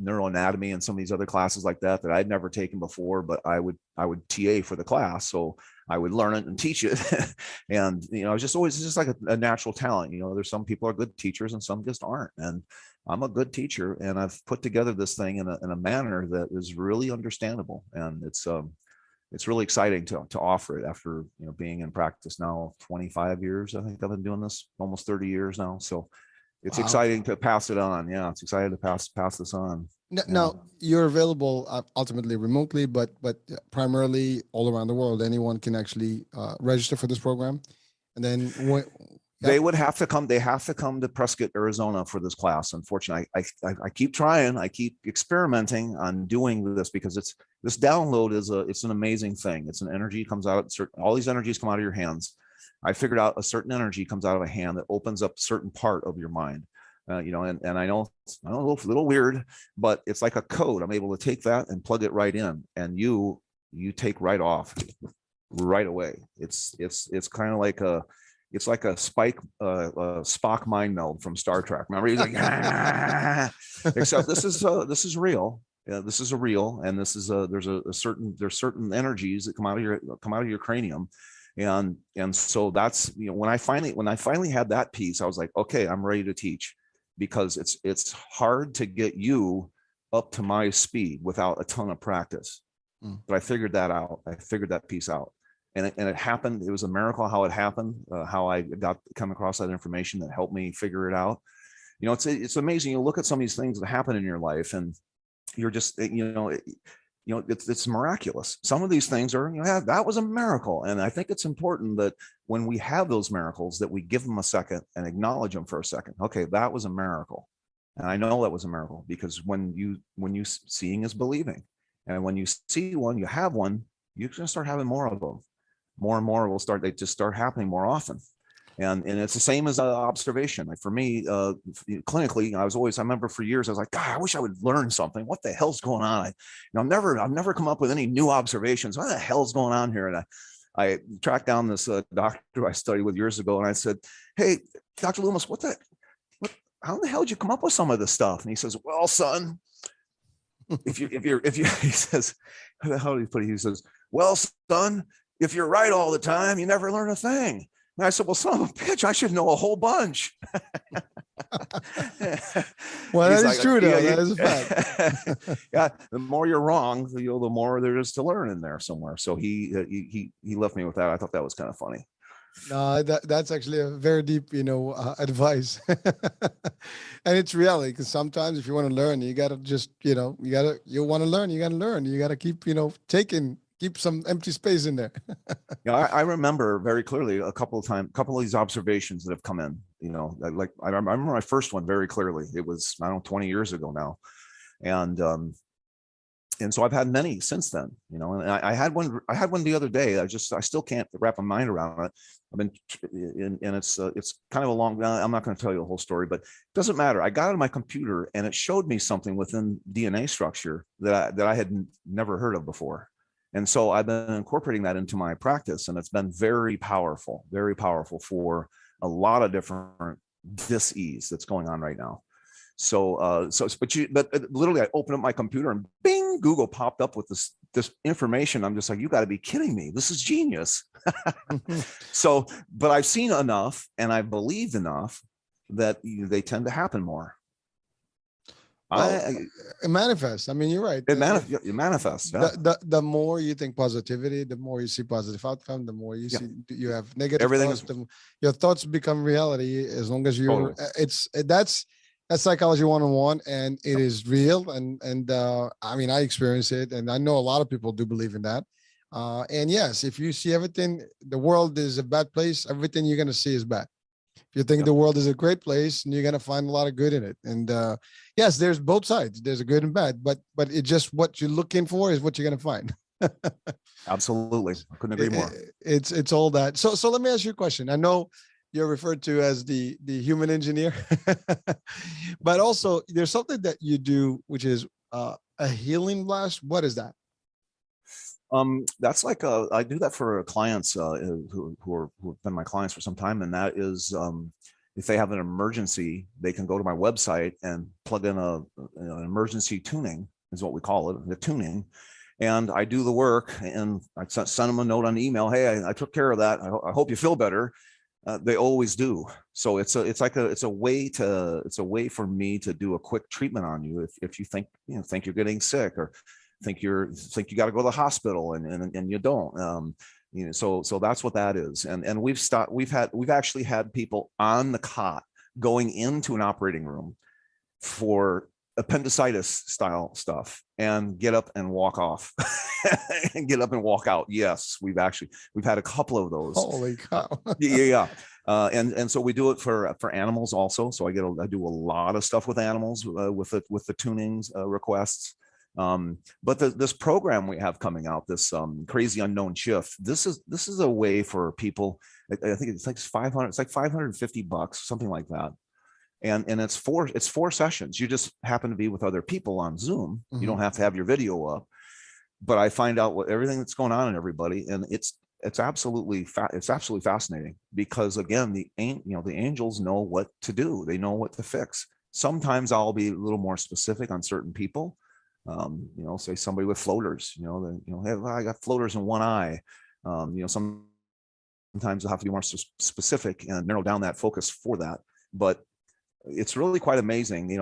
neuroanatomy and some of these other classes like that I'd never taken before, but I would TA for the class. So I would learn it and teach it. And, it's just like a natural talent. There's some people are good teachers and some just aren't. And I'm a good teacher, and I've put together this thing in a manner that is really understandable. And it's really exciting to offer it after being in practice now 25 years. I think I've been doing this almost 30 years now. So it's exciting to pass it on. Yeah, it's exciting to pass this on. Now you're available ultimately remotely, but primarily all around the world. Anyone can actually register for this program, and then they would have to come. They have to come to Prescott, Arizona for this class. Unfortunately, I keep trying. I keep experimenting on doing this, because this download it's an amazing thing. It's an energy comes out. All these energies come out of your hands. I figured out a certain energy comes out of a hand that opens up a certain part of your mind. And I know it's a little weird, but it's like a code. I'm able to take that and plug it right in, and you take right off right away. It's kind of like a Spock mind meld from Star Trek. Remember, he's like, except this is real. Yeah, this is a real, and this is there's certain energies that come out of your cranium. And so that's, when I finally had that piece, I was like, okay, I'm ready to teach, because it's hard to get you up to my speed without a ton of practice. But I figured that out. I figured that piece out. And it happened. It was a miracle how it happened, how I come across that information that helped me figure it out. It's amazing. You look at some of these things that happen in your life, and you're just, it's miraculous. Some of these things are, that was a miracle. And I think it's important that when we have those miracles, that we give them a second and acknowledge them for a second. Okay, that was a miracle. And I know that was a miracle, because when you seeing is believing. And when you see one, you have one, you're going to start having more of them. More and more they just start happening more often. And it's the same as observation. Like for me, clinically, I remember for years, I was like, God, I wish I would learn something. What the hell's going on? I've never come up with any new observations. What the hell's going on here? And I tracked down this doctor I studied with years ago, and I said, hey, Dr. Loomis, how the hell did you come up with some of this stuff? And he says, well, son, if you, he says, how did he put it? He says, well, son, if you're right all the time, you never learn a thing. And I said, well, son of a bitch, I should know a whole bunch. Well, that is true, though. That is a fact. Yeah, the more you're wrong, the more there is to learn in there somewhere. So he left me with that. I thought that was kind of funny. No, that's actually a very deep, advice. And it's reality, because sometimes if you want to learn, you got to just, you want to learn, you got to learn. You got to keep, keep some empty space in there. Yeah, I remember very clearly a couple of these observations that have come in, like I remember my first one very clearly. It was, I don't know, 20 years ago now. And so I've had many since then, and I had one the other day. I still can't wrap my mind around it. I've been, and it's kind of a long, I'm not going to tell you the whole story, but it doesn't matter. I got it on my computer, and it showed me something within DNA structure that I had never heard of before. And so I've been incorporating that into my practice, and it's been very powerful for a lot of different dis-ease that's going on right now. So but literally I opened up my computer and bing, Google popped up with this information. I'm just like, you got to be kidding me. This is genius. So, but I've seen enough and I've believed enough that they tend to happen more. Well, it manifests. I mean, you're right. It manifests. Yeah. The more you think positivity, the more you see positive outcome, the more you see you have negative thoughts, your thoughts become reality. As long as you're, that's psychology 101, and it is real. And I mean, I experience it, and I know a lot of people do believe in that. And yes, if you see everything, the world is a bad place, everything you're going to see is bad. If you think the world is a great place, and you're going to find a lot of good in it. And yes, there's both sides. There's a good and bad, but it's just what you're looking for is what you're going to find. Absolutely. I couldn't agree more. It's all that. So let me ask you a question. I know you're referred to as the human engineer, but also there's something that you do, which is a healing blast. What is that? That's like I do that for clients who have been my clients for some time, and that is if they have an emergency, they can go to my website and plug in an emergency tuning, is what we call it, the tuning. And I do the work, and I send them a note on email. Hey, I took care of that. I hope you feel better. They always do. So it's a way for me to do a quick treatment on you if you think you're getting sick, or think you got to go to the hospital and you don't. So that's what that is. And we've actually had people on the cot going into an operating room for appendicitis style stuff and get up and walk off and get up and walk out. Yes, we've had a couple of those. Holy cow. Yeah. And so we do it for animals also. So I do a lot of stuff with animals with the tunings requests. But this program we have coming out, this crazy unknown shift, this is a way for people. I think it's like $550, something like that. And it's four sessions. You just happen to be with other people on Zoom. Mm-hmm. You don't have to have your video up, but I find out everything that's going on in everybody. And it's absolutely fascinating, because again, the angels know what to do. They know what to fix. Sometimes I'll be a little more specific on certain people. Say somebody with floaters, hey, I got floaters in one eye. Sometimes I'll have to be more specific and narrow down that focus for that. But it's really quite amazing,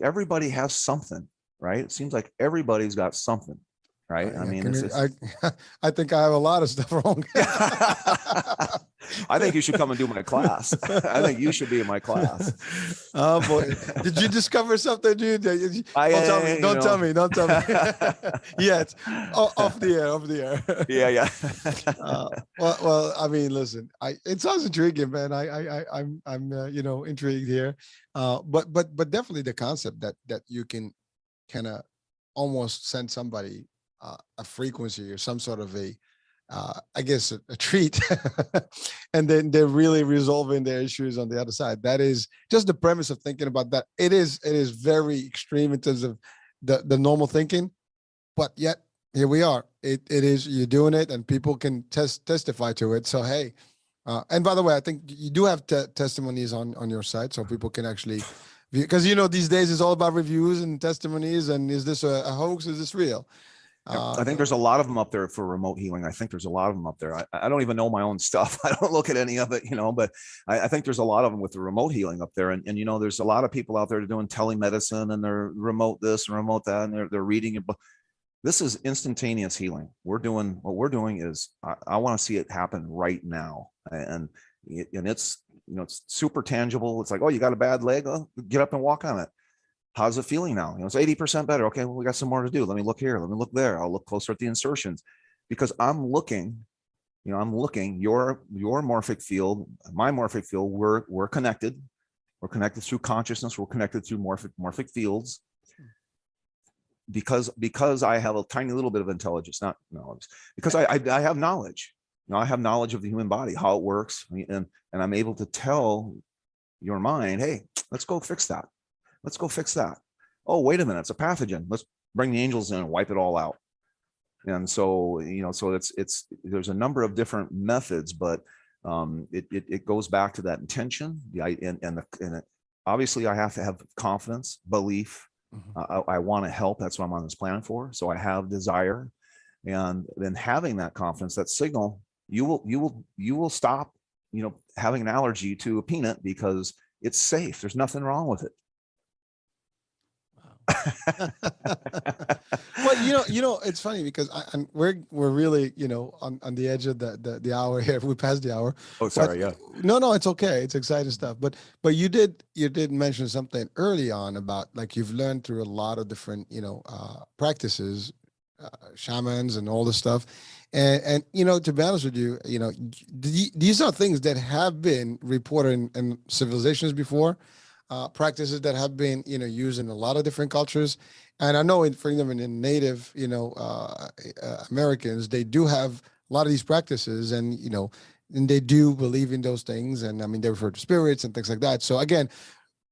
everybody has something, right? It seems like everybody's got something, right? I mean, I think I have a lot of stuff wrong. I think you should come and do my class. I think you should be in my class. Oh boy, did you discover something, dude? Don't tell me. Don't tell me. Don't tell me. Yet, off the air. Yeah. Well. I mean, listen. It sounds intriguing, man. I'm intrigued here. But definitely the concept that you can kind of almost send somebody a frequency or some sort of I guess a treat, and then they're really resolving their issues on the other side. That is just the premise of thinking about that. It is very extreme in terms of the normal thinking, but yet here we are. It is, you're doing it, and people can testify to it. So hey, and by the way, I think you do have testimonies on your site, so people can actually, because these days it's all about reviews and testimonies, and is this a hoax? Is this real? I think there's a lot of them up there for remote healing. I think there's a lot of them up there. I don't even know my own stuff. I don't look at any of it, but I think there's a lot of them with the remote healing up there. And there's a lot of people out there doing telemedicine, and they're remote this and remote that, and they're reading it. But this is instantaneous healing. What we're doing is, I want to see it happen right now. And it's, it's super tangible. It's like, oh, you got a bad leg? Oh, get up and walk on it. How's it feeling now? It's 80% better. Okay, well, we got some more to do. Let me look here. Let me look there. I'll look closer at the insertions, because I'm looking, your morphic field, my morphic field, we're connected. We're connected through consciousness. We're connected through morphic fields. Because I have a tiny little bit of intelligence, not knowledge, because I have knowledge. I have knowledge of the human body, how it works, and I'm able to tell your mind, hey, let's go fix that. Let's go fix that. Oh, wait a minute, it's a pathogen. Let's bring the angels in and wipe it all out. And so, so there's a number of different methods, but it goes back to that intention. Obviously I have to have confidence, belief. I want to help. That's what I'm on this planet for. So I have desire, and then having that confidence, that signal, you will stop, having an allergy to a peanut because it's safe. There's nothing wrong with it. Well, it's funny because we're really, on the edge of the hour here. We passed the hour. Oh, sorry. Yeah. No, it's okay. It's exciting stuff. But you did mention something early on about, like, you've learned through a lot of different, practices, shamans and all this stuff. And to be honest with you, these are things that have been reported in civilizations before. Practices that have been, used in a lot of different cultures. And I know for them in Native, Americans, they do have a lot of these practices, and, and they do believe in those things. And I mean, they refer to spirits and things like that. So again,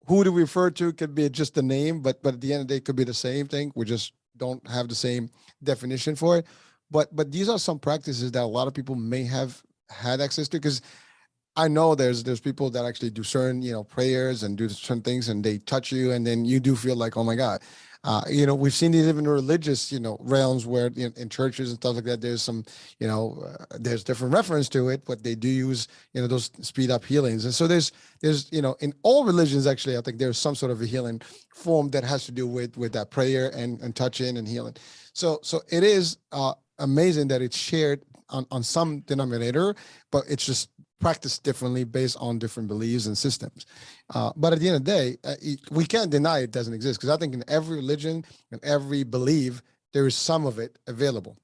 who do we refer to could be just a name, but at the end of the day, it could be the same thing. We just don't have the same definition for it. But these are some practices that a lot of people may have had access to, because I know there's people that actually do certain, prayers and do certain things, and they touch you, and then you do feel like, oh my God. We've seen these even in religious, realms where in churches and stuff like that, there's some, there's different reference to it, but they do use, those speed up healings. And so there's, in all religions, actually, I think there's some sort of a healing form that has to do with that prayer and touching and healing. So it is amazing that it's shared on some denominator, but it's just practiced differently based on different beliefs and systems. But at the end of the day, we can't deny it doesn't exist, because I think in every religion and every belief, there is some of it available.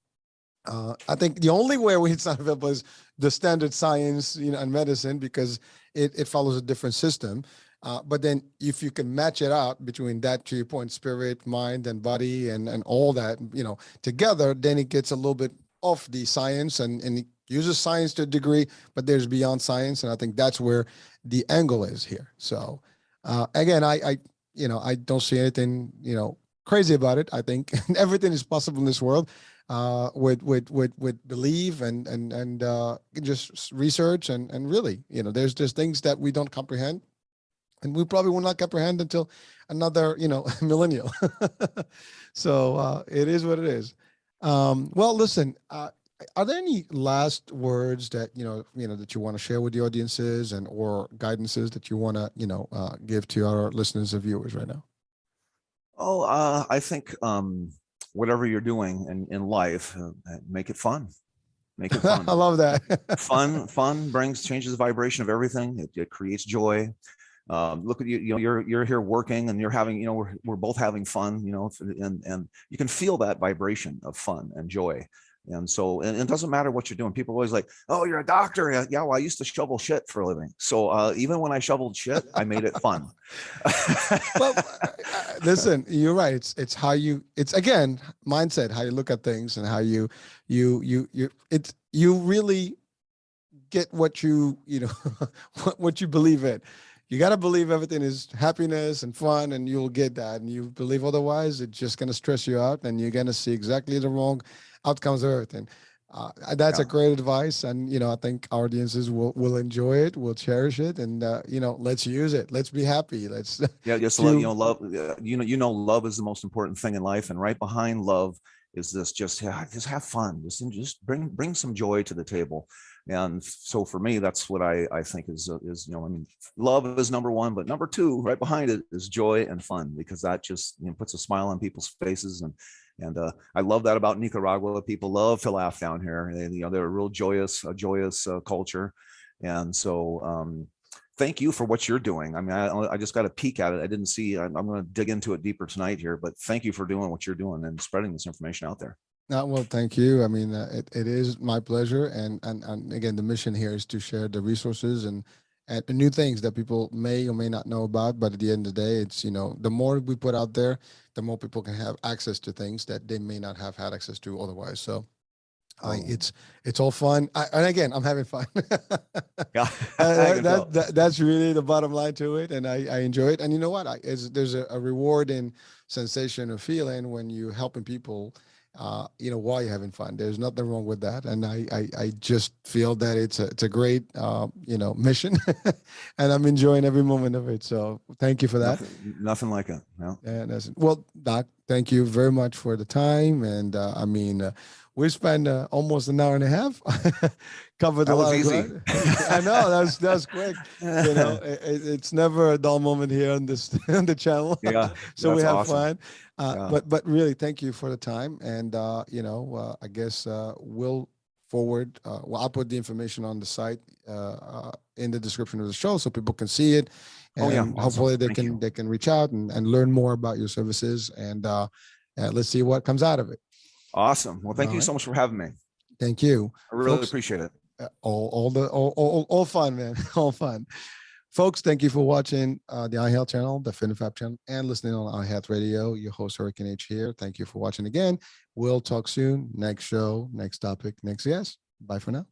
I think the only way it's not available is the standard science, and medicine, because it follows a different system. But then if you can match it out between that, to your point, spirit, mind, and body, and all that, together, then it gets a little bit off the science, and it uses science to a degree, but there's beyond science. And I think that's where the angle is here. So again, I don't see anything, crazy about it. I think everything is possible in this world with belief and just research and really, there's things that we don't comprehend, and we probably will not comprehend until another, millennial. So it is what it is. Well, listen, are there any last words that, that you want to share with the audiences or guidances that you want to, give to our listeners and viewers right now? Oh, I think whatever you're doing in life, make it fun. Make it fun. I love that. Fun changes the vibration of everything. It creates joy. Look at you, you're here working and you're having, we're both having fun, and you can feel that vibration of fun and joy. And so, and it doesn't matter what you're doing. People are always like, oh, you're a doctor. Yeah, well, I used to shovel shit for a living. So even when I shoveled shit, I made it fun. Well, listen, you're right. It's how it's again, mindset, how you look at things and how you really get what what you believe in. You got to believe everything is happiness and fun, and you'll get that. And you believe otherwise, it's just going to stress you out, and you're going to see exactly the wrong outcomes of everything. That's a great advice, and I think our audiences will enjoy it, will cherish it, and let's use it. Let's be happy. Let's just love. Love is the most important thing in life, and right behind love is this: just have fun, just bring some joy to the table. And so for me, that's what I think is love is number one, but number two, right behind it, is joy and fun, because that just puts a smile on people's faces. And I love that about Nicaragua. People love to laugh down here. They're a real joyous culture. And so thank you for what you're doing. I mean, I just got a peek at it. I didn't see. I'm going to dig into it deeper tonight here, but thank you for doing what you're doing and spreading this information out there. Well, thank you. I mean, it is my pleasure. And again, the mission here is to share the resources and the new things that people may or may not know about. But at the end of the day, it's, the more we put out there, the more people can have access to things that they may not have had access to otherwise. So it's all fun. And again, I'm having fun. Yeah, that's really the bottom line to it. And I enjoy it. And you know what? There's a reward in sensation of feeling when you're helping people, while you're having fun. There's nothing wrong with that. And I just feel that it's a great, mission, and I'm enjoying every moment of it. So thank you for that. Nothing like it. No. Well, Doc, thank you very much for the time. And we spent almost an hour and a half. Covered a lot of ground. I know that was quick. It's never a dull moment here on this on the channel. Yeah, so we have awesome. fun. But really, thank you for the time. And I guess we'll forward. I'll put the information on the site in the description of the show so people can see it. And awesome. Hopefully they can reach out and learn more about your services. And let's see what comes out of it. Awesome. Well, thank you so much for having me. Thank you. I really appreciate it. All fun, man. All fun. Folks, thank you for watching the iHealth channel, the FitnessFab channel, and listening on iHealth Radio. Your host, Hurricane H here. Thank you for watching again. We'll talk soon. Next show, next topic, next guest. Bye for now.